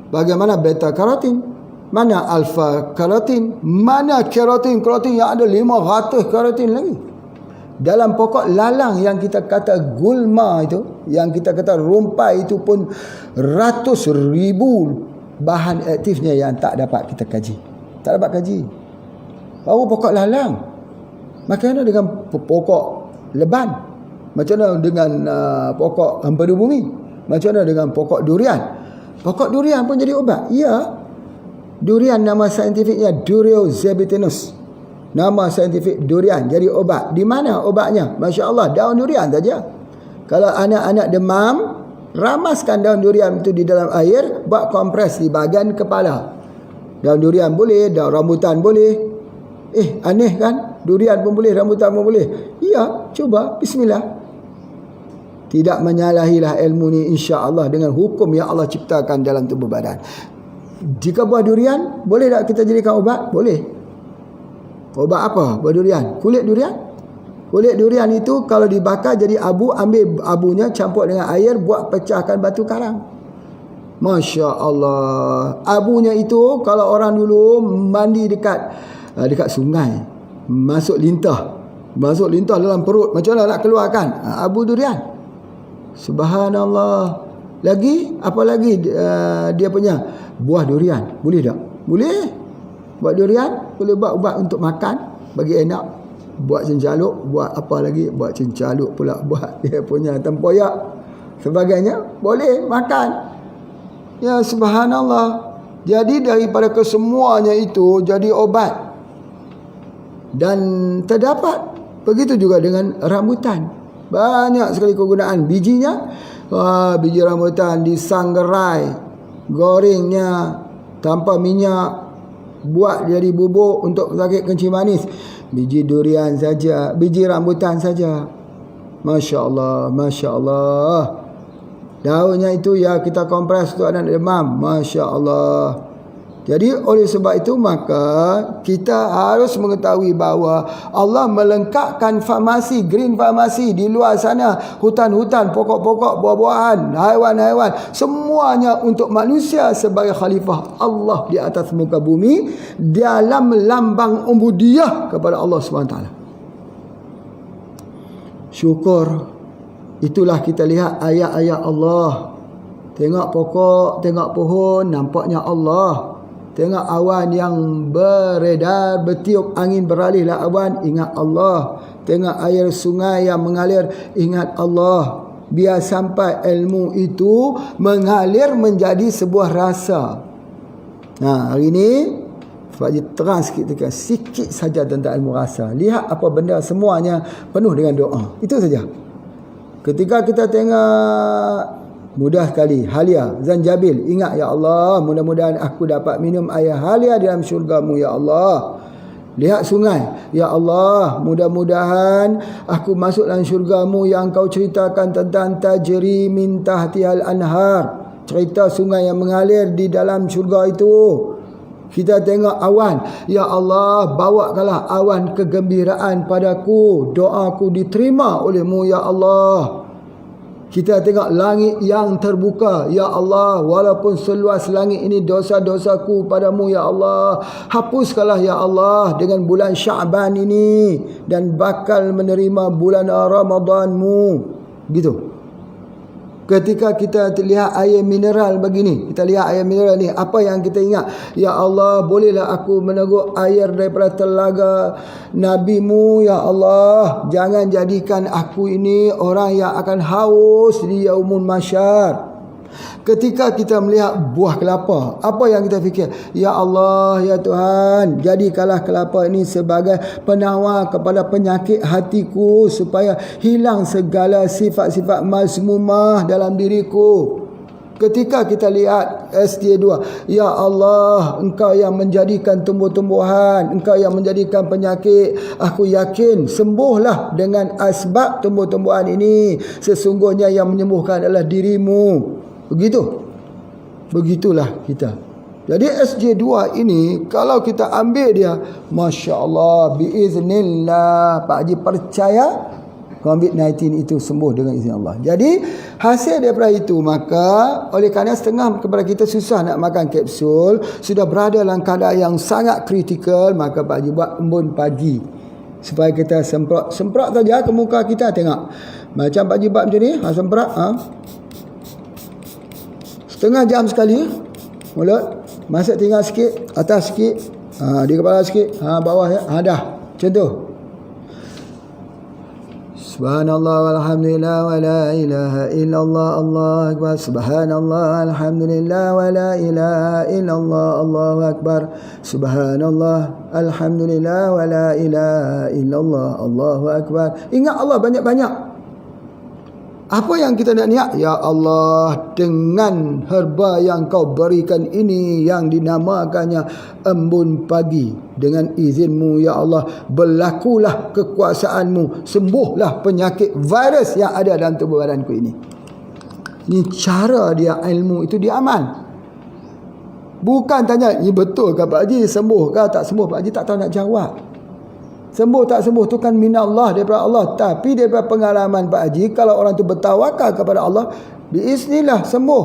Bagaimana beta carotin? Mana alfa carotin? Mana carotin yang ada 500 carotin lagi? Dalam pokok lalang yang kita kata gulma itu, yang kita kata rumpai itu pun ratus ribu bahan aktifnya yang tak dapat kita kaji. Tak dapat kaji. Baru pokok lalang. Macam mana dengan pokok leban? Macam mana dengan pokok empedu bumi? Macam mana dengan pokok durian? Pokok durian pun jadi ubat. Ya. Durian nama saintifiknya Duriozebitinus. Nama saintifik durian jadi obat. Di mana obatnya? Masya Allah, daun durian saja. Kalau anak-anak demam, ramaskan daun durian itu di dalam air, buat kompres di bahagian kepala. Daun durian boleh, daun rambutan boleh. Aneh kan? Durian pun boleh, rambutan pun boleh. Ya, cuba. Bismillah. Tidak menyalahilah ilmu ni, insya-Allah, dengan hukum yang Allah ciptakan dalam tubuh badan. Jika buah durian, boleh tak kita jadikan ubat? Boleh. Ubat apa buah durian? Kulit durian. Kulit durian itu kalau dibakar jadi abu, ambil abunya, campur dengan air, buat pecahkan batu karang. Masya Allah. Abunya itu kalau orang dulu mandi dekat sungai, masuk lintah dalam perut, macam mana nak keluarkan? Abu durian. Subhanallah. Lagi apa lagi dia punya buah durian, boleh tak? Boleh. Buat durian boleh buat ubat untuk makan, bagi enak. Buat cencaluk, buat apa lagi? Buat cencaluk pula, buat dia punya tempoyak sebagainya, boleh makan. Ya subhanallah. Jadi daripada kesemuanya itu jadi obat. Dan terdapat begitu juga dengan rambutan. Banyak sekali kegunaan bijinya. Biji rambutan disanggerai, gorengnya tanpa minyak, buat jadi bubuk untuk sakit kencing manis. Biji durian saja, biji rambutan saja. Masya Allah, Masya Allah. Daunnya itu ya kita kompres untuk anak demam. Masya Allah. Jadi oleh sebab itu maka kita harus mengetahui bahawa Allah melengkapkan farmasi, green farmasi di luar sana, hutan-hutan, pokok-pokok, buah-buahan, haiwan-haiwan, semuanya untuk manusia sebagai khalifah Allah di atas muka bumi dalam lambang ubudiyah kepada Allah SWT. Syukur. Itulah kita lihat ayat-ayat Allah. Tengok pokok, tengok pohon, nampaknya Allah. Tengok awan yang beredar, bertiup angin beralihlah awan, ingat Allah. Tengok air sungai yang mengalir, ingat Allah. Biar sampai ilmu itu mengalir menjadi sebuah rasa. Nah, hari ini sebab dia terang sikit saja tentang ilmu rasa. Lihat apa benda semuanya penuh dengan doa. Itu saja. Ketika kita tengok mudah sekali halia zanjabil, ingat ya Allah, mudah-mudahan aku dapat minum air halia dalam syurga-Mu ya Allah. Lihat sungai, ya Allah, mudah-mudahan aku masuk dalam syurga-Mu yang Kau ceritakan tentang tajri min tahtihal anhar, cerita sungai yang mengalir di dalam syurga itu. Kita tengok awan, ya Allah, bawakanlah awan kegembiraan padaku, doaku diterima oleh-Mu ya Allah. Kita tengok langit yang terbuka, ya Allah, walaupun seluas langit ini dosa-dosaku padamu ya Allah, hapuskanlah ya Allah dengan bulan Sya'ban ini dan bakal menerima bulan Ramadan-Mu. Gitu. Ketika kita lihat air mineral begini, kita lihat air mineral ni, apa yang kita ingat? Ya Allah, bolehlah aku meneguk air daripada telaga Nabi-Mu ya Allah. Jangan jadikan aku ini orang yang akan haus di yaumul mahsyar. Ketika kita melihat buah kelapa, apa yang kita fikir? Ya Allah, ya Tuhan, jadikanlah kelapa ini sebagai penawar kepada penyakit hatiku, supaya hilang segala sifat-sifat mazmumah dalam diriku. Ketika kita lihat ST2, ya Allah, Engkau yang menjadikan tumbuh-tumbuhan, Engkau yang menjadikan penyakit, aku yakin sembuhlah dengan asbab tumbuh-tumbuhan ini. Sesungguhnya yang menyembuhkan adalah dirimu. Begitulah kita. Jadi SJ2 ini kalau kita ambil dia, Masya Allah, biiznillah, Pak Haji percaya COVID-19 itu sembuh dengan izin Allah. Jadi hasil daripada itu, maka oleh kerana setengah kepada kita susah nak makan kapsul, sudah berada dalam keadaan yang sangat kritikal, maka Pak Haji buat embun pagi supaya kita semprot saja ke muka kita. Tengok macam Pak Haji buat macam ni, semprot setengah jam sekali, mulut masak tinggal sikit, atas sikit, di kepala sikit, bawah ya, dah macam tu. Subhanallah walhamdulillah wa la ilaha illallah, Allahu akbar. Subhanallah alhamdulillah wa la ilaha illallah, Allahu akbar. Subhanallah alhamdulillah wa la ilaha illallah, Allahu akbar. Ingat Allah banyak-banyak. Apa yang kita nak niat? Ya Allah, dengan herba yang Kau berikan ini yang dinamakannya embun pagi, dengan izin-Mu ya Allah, berlakulah kekuasaan-Mu, sembuhlah penyakit virus yang ada dalam tubuh badanku ini. Ini cara dia, ilmu itu dia amal. Bukan tanya, ini betul ke Pak Haji, sembuh ke tak sembuh? Pak Haji tak tahu nak jawab. Sembuh tak sembuh tu kan minallah, daripada Allah. Tapi daripada pengalaman Pak Haji, kalau orang tu bertawakal kepada Allah, biiznillah sembuh.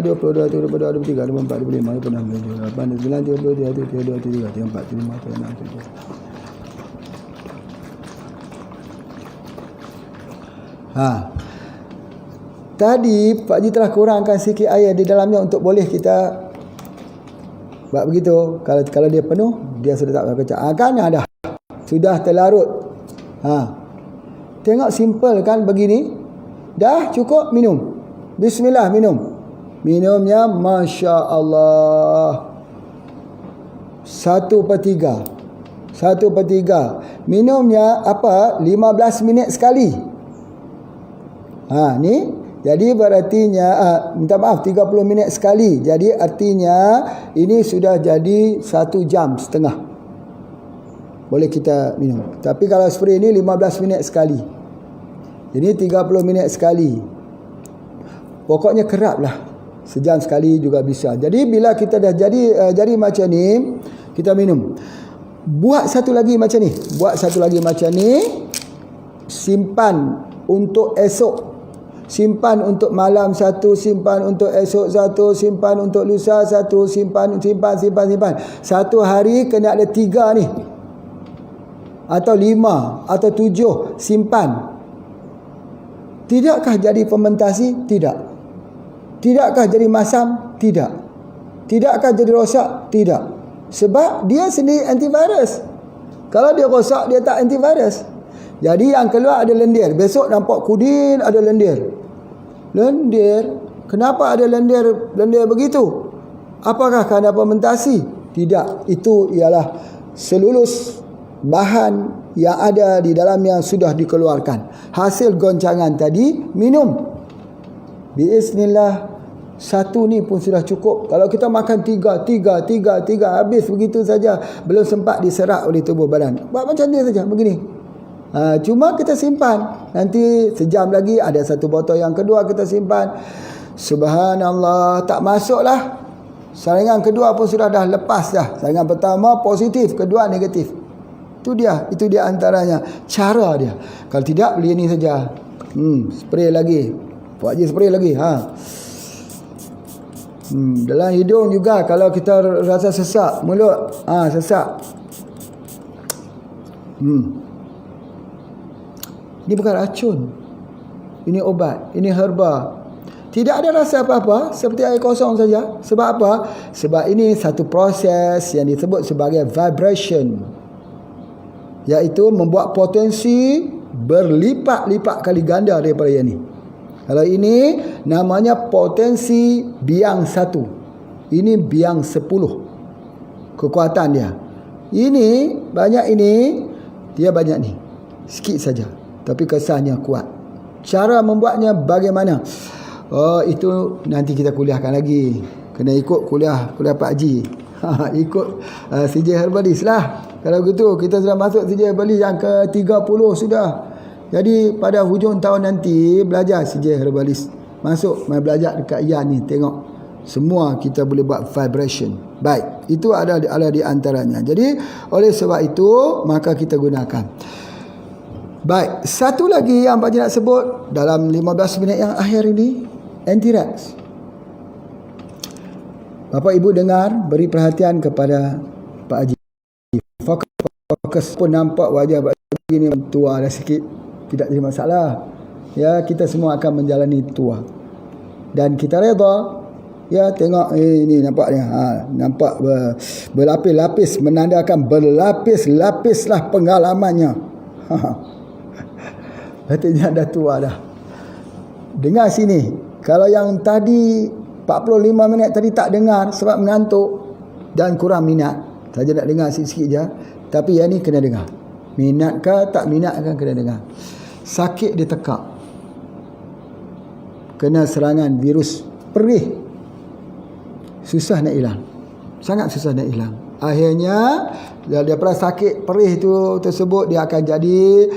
22, 23, 24, 25, 26, 27, 28, 29, 30, 31, 32, 33, 34, 35, 36, 37. Tadi Pak Haji telah kurangkan sikit air di dalamnya untuk boleh kita buat begitu. Kalau dia penuh, dia sudah tak kecak. Kan ada. Sudah terlarut. Tengok simple kan begini. Dah cukup minum. Bismillah minum. Minumnya Masya Allah 1/3. Minumnya 15 minit sekali. Ni jadi berartinya minta maaf 30 minit sekali. Jadi artinya ini sudah jadi 1 jam setengah. Boleh kita minum. Tapi kalau spray ini 15 minit sekali. Ini 30 minit sekali. Pokoknya kerap lah. Sejam sekali juga bisa. Jadi bila kita dah jadi macam ni, kita minum. Buat satu lagi macam ni. Simpan untuk esok. Simpan untuk malam satu, simpan untuk esok satu, simpan untuk lusa satu, simpan. Satu hari kena ada 3 ni. Atau 5 atau 7 simpan. Tidakkah jadi fermentasi? Tidak. Tidakkah jadi masam? Tidak. Tidakkah jadi rosak? Tidak. Sebab dia sendiri antivirus. Kalau dia rosak, dia tak antivirus. Jadi yang keluar ada lendir. Besok nampak kudin ada lendir. Kenapa ada lendir begitu? Apakah kerana fermentasi? Tidak. Itu ialah selulus bahan yang ada di dalam yang sudah dikeluarkan. Hasil goncangan tadi minum. Biiznillah, satu ni pun sudah cukup. Kalau kita makan tiga, habis begitu saja, belum sempat diserap oleh tubuh badan. Buat macam ni saja, begini. Cuma kita simpan. Nanti sejam lagi ada satu botol yang kedua kita simpan. Subhanallah, tak masuklah. Saringan kedua pun sudah dah lepas dah. Saringan pertama positif, kedua negatif. Itu dia antaranya cara dia. Kalau tidak, beli ni saja. Spray lagi. Pak Haji spray lagi. Dalam hidung juga, kalau kita rasa sesak mulut, sesak. Ini bukan racun. Ini obat, ini herba. Tidak ada rasa apa-apa, seperti air kosong saja. Sebab apa? Sebab ini satu proses yang disebut sebagai vibration, iaitu membuat potensi berlipat-lipat kali ganda daripada yang ini. Kalau ini namanya potensi biang 1. Ini biang 10 kekuatan dia. Ini banyak, ini dia banyak ni. Sikit saja, tapi kesannya kuat. Cara membuatnya bagaimana? Itu nanti kita kuliahkan lagi. Kena ikut kuliah Pak Haji. Ikut CJ Herbalist lah. Kalau gitu kita sudah masuk CJ Herbalist yang ke-30 sudah. Jadi pada hujung tahun nanti belajar CJ Herbalist. Masuk main belajar dekat Ian ni, tengok semua kita boleh buat vibration. Baik, itu ada di antaranya. Jadi oleh sebab itu maka kita gunakan. Baik, satu lagi yang Pak Haji nak sebut dalam 15 minit yang akhir ini, anti-rax. Bapak Ibu dengar, beri perhatian kepada Pak Haji. Fokus pun nampak wajah Pak Haji ni tua dah sikit. Tidak jadi masalah. Ya, kita semua akan menjalani tua. Dan kita reda. Ya, tengok ini nampaknya. Nampak berlapis-lapis, menandakan berlapis-lapislah pengalamannya. Katanya dah tua dah. Dengar sini. Kalau yang tadi 45 minit tadi tak dengar sebab mengantuk dan kurang minat, saja nak dengar sikit-sikit je. Tapi yang ni kena dengar. Minat ke tak minat kan kena dengar. Sakit dia tekak, kena serangan virus perih, susah nak hilang, sangat susah nak hilang. Akhirnya daripada sakit perih tu tersebut, dia akan jadi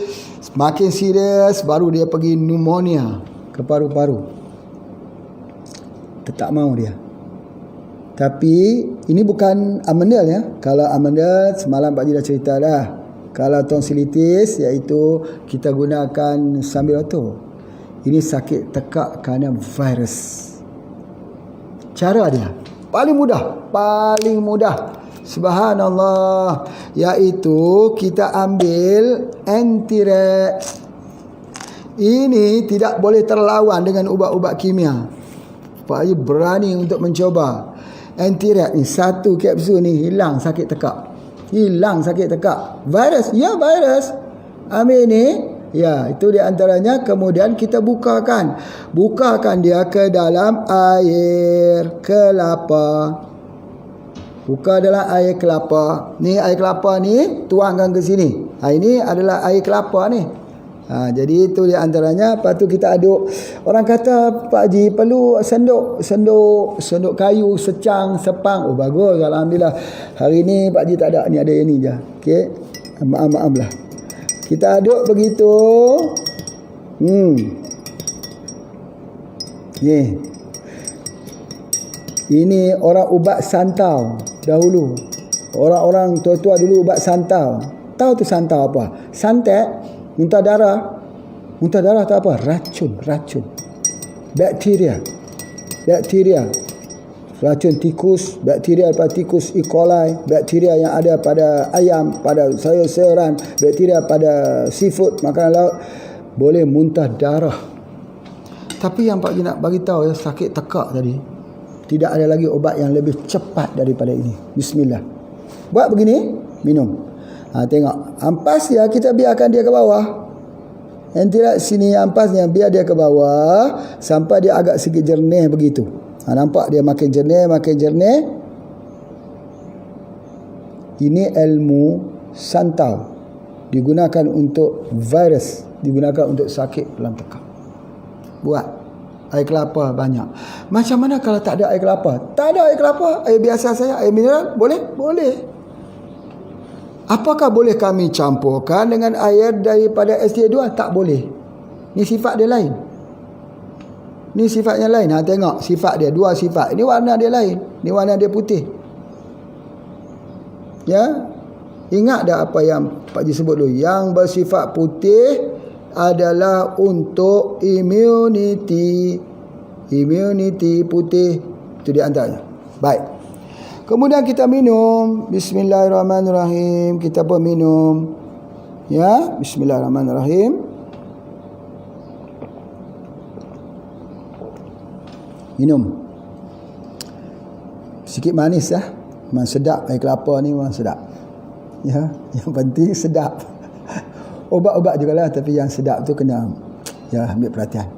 semakin serius, baru dia pergi pneumonia ke paru-paru. Tak mau dia. Tapi ini bukan amandel ya. Kalau amandel semalam Pak Haji dah cerita dah. Kalau tonsilitis, iaitu kita gunakan Sambiloto. Ini sakit tekak kerana virus. Cara dia paling mudah, subhanallah, iaitu kita ambil anti-rax. Ini tidak boleh terlawan dengan ubat-ubat kimia. Pak Haji berani untuk mencoba. Anti-rax ni, satu kapsul ni hilang sakit tekak. Virus, ya virus. Ambil ni, ya itu di antaranya. Kemudian kita bukakan dia ke dalam air kelapa. Buka dalam air kelapa. Ni air kelapa ni tuangkan ke sini. Ini adalah air kelapa ni. Jadi itu di antaranya. Lepas tu kita aduk. Orang kata Pak Haji perlu sendok kayu, secang, sepang. Oh bagus, alhamdulillah. Hari ni Pak Haji tak ada, ni ada yang ni je. Okey. Maaf lah. Kita aduk begitu. Ni. Ini orang ubat santau dahulu. Orang-orang tua-tua dulu ubat santau. Tahu tu santau apa? Santet, muntah darah. Muntah darah tu apa? Racun. Bakteria. Racun tikus, bakteria pada tikus E. coli, bakteria yang ada pada ayam, pada sayur-sayuran, bakteria pada seafood, makanan laut, boleh muntah darah. Tapi yang Pak Haji nak bagi tahu ya, sakit tekak tadi, tidak ada lagi obat yang lebih cepat daripada ini. Bismillah. Buat begini, minum. Tengok, ampas dia, kita biarkan dia ke bawah. Yang tidak sini ampasnya, biar dia ke bawah sampai dia agak sikit jernih begitu. Nampak dia makin jernih. Ini ilmu santau. Digunakan untuk virus, digunakan untuk sakit dalam tekak. Buat. Air kelapa banyak. Macam mana kalau tak ada air kelapa? Tak ada air kelapa, air biasa saya, air mineral, boleh? Boleh. Apakah boleh kami campurkan dengan air daripada SDA2? Tak boleh. Ni sifat dia lain. Ni sifatnya lain. Tengok sifat dia, dua sifat. Ini warna dia lain. Ni warna dia putih. Ya. Ingat dah apa yang Pak Haji sebut dulu. Yang bersifat putih adalah untuk immunity. Immunity putih. Itu di antaranya. Baik. Kemudian kita minum. Bismillahirrahmanirrahim. Kita pun minum. Ya. Bismillahirrahmanirrahim. Minum. Sikit manis lah. Memang sedap air kelapa ni, memang sedap. Ya, yang penting sedap. Obat-obat juga lah, tapi yang sedap tu kena ambil perhatian.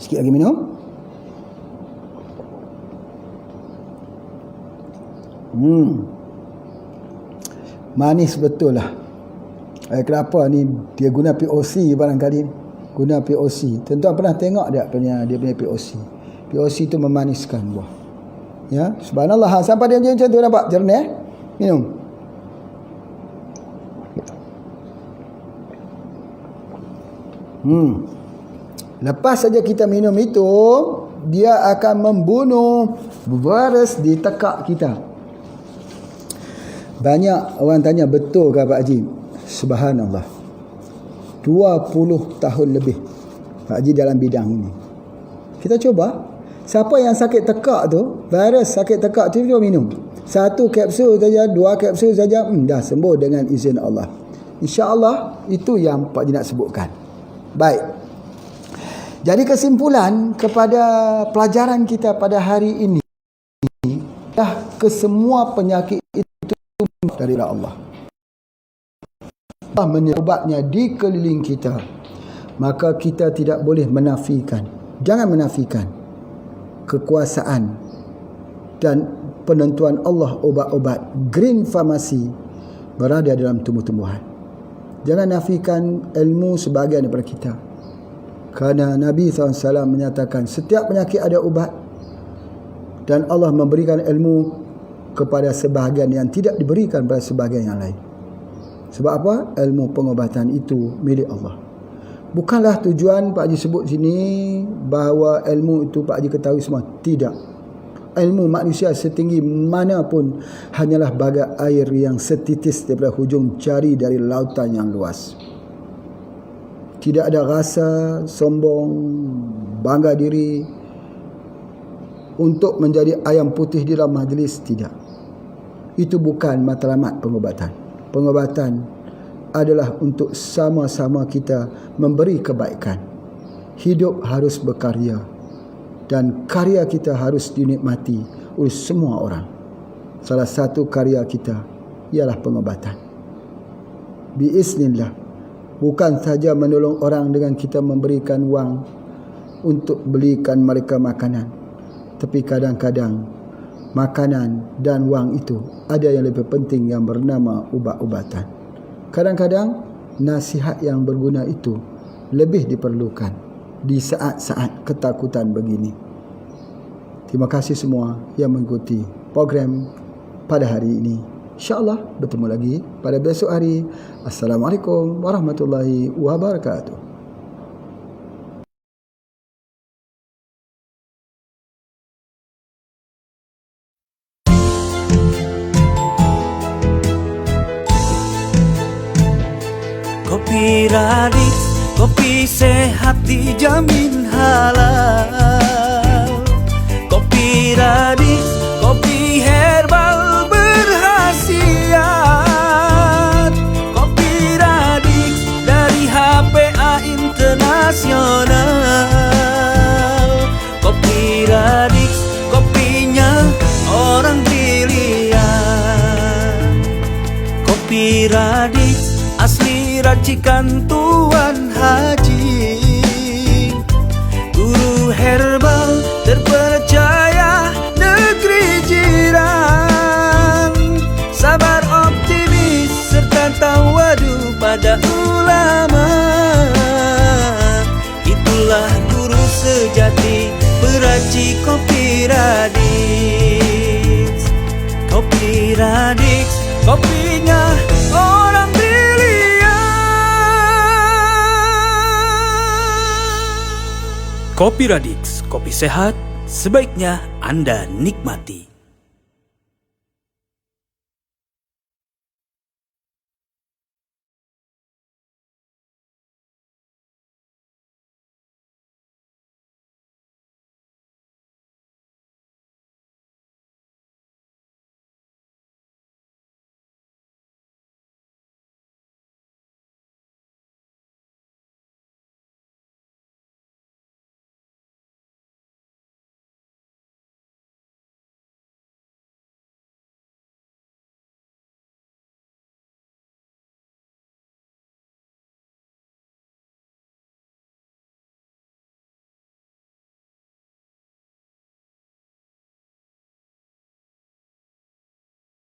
Sikit lagi minum. Manis betul lah. Air kelapa ni dia guna POC barangkali. Guna POC. Tuan-tuan pernah tengok dia punya POC. POC tu memaniskan buah. Ya, subhanallah. Sampai dia macam tu, nampak jernih. Minum. Lepas saja kita minum itu, dia akan membunuh virus di tekak kita. Banyak orang tanya, betul ke Pak Haji? Subhanallah. 20 tahun lebih Pak Haji dalam bidang ini. Kita cuba. Siapa yang sakit tekak tu, virus sakit tekak tu, dia minum 1 kapsul saja, 2 kapsul saja, dah sembuh dengan izin Allah. InsyaAllah, itu yang Pak Haji nak sebutkan. Baik. Jadi kesimpulan kepada pelajaran kita pada hari ini, dah kesemua penyakit itu dari Allah. Allah menyebabnya di keliling kita. Maka kita tidak boleh menafikan. Jangan menafikan kekuasaan dan penentuan Allah obat-obat green pharmacy berada dalam tumbuh-tumbuhan. Jangan nafikan ilmu sebahagian daripada kita. Kerana Nabi SAW menyatakan setiap penyakit ada ubat, dan Allah memberikan ilmu kepada sebahagian yang tidak diberikan pada sebahagian yang lain. Sebab apa? Ilmu pengobatan itu milik Allah. Bukanlah tujuan Pak Haji sebut sini bahawa ilmu itu Pak Haji ketahui semua. Tidak. Ilmu manusia setinggi mana pun hanyalah bagai air yang setitis daripada hujung jari dari lautan yang luas. Tidak ada rasa sombong, bangga diri untuk menjadi ayam putih di dalam majlis. Tidak. Itu bukan matlamat pengobatan. Pengobatan adalah untuk sama-sama kita memberi kebaikan. Hidup harus berkarya, dan karya kita harus dinikmati oleh semua orang. Salah satu karya kita ialah pengobatan. Biiznillah. Bukan saja menolong orang dengan kita memberikan wang untuk belikan mereka makanan, tapi kadang-kadang makanan dan wang itu ada yang lebih penting yang bernama ubat-ubatan. Kadang-kadang nasihat yang berguna itu lebih diperlukan di saat-saat ketakutan begini. Terima kasih semua yang mengikuti program pada hari ini. InsyaAllah bertemu lagi pada besok hari. Assalamualaikum warahmatullahi wabarakatuh. Kopi Radix, kopi sehat dijamin halal. Kopi Radix, kopi herbal berkhasiat. Kopi Radix dari HPA Internasional. Kopi Radix, kopinya orang brilian. Kopi Radix asli racikan Tuan Haji, guru herbal terpercaya negeri jiran. Sabar, optimis, serta tawadu pada ulama. Itulah guru sejati peraci kopi Radix. Kopi Radix, kopinya orang Kopi Radix, kopi sehat, sebaiknya Anda nikmati.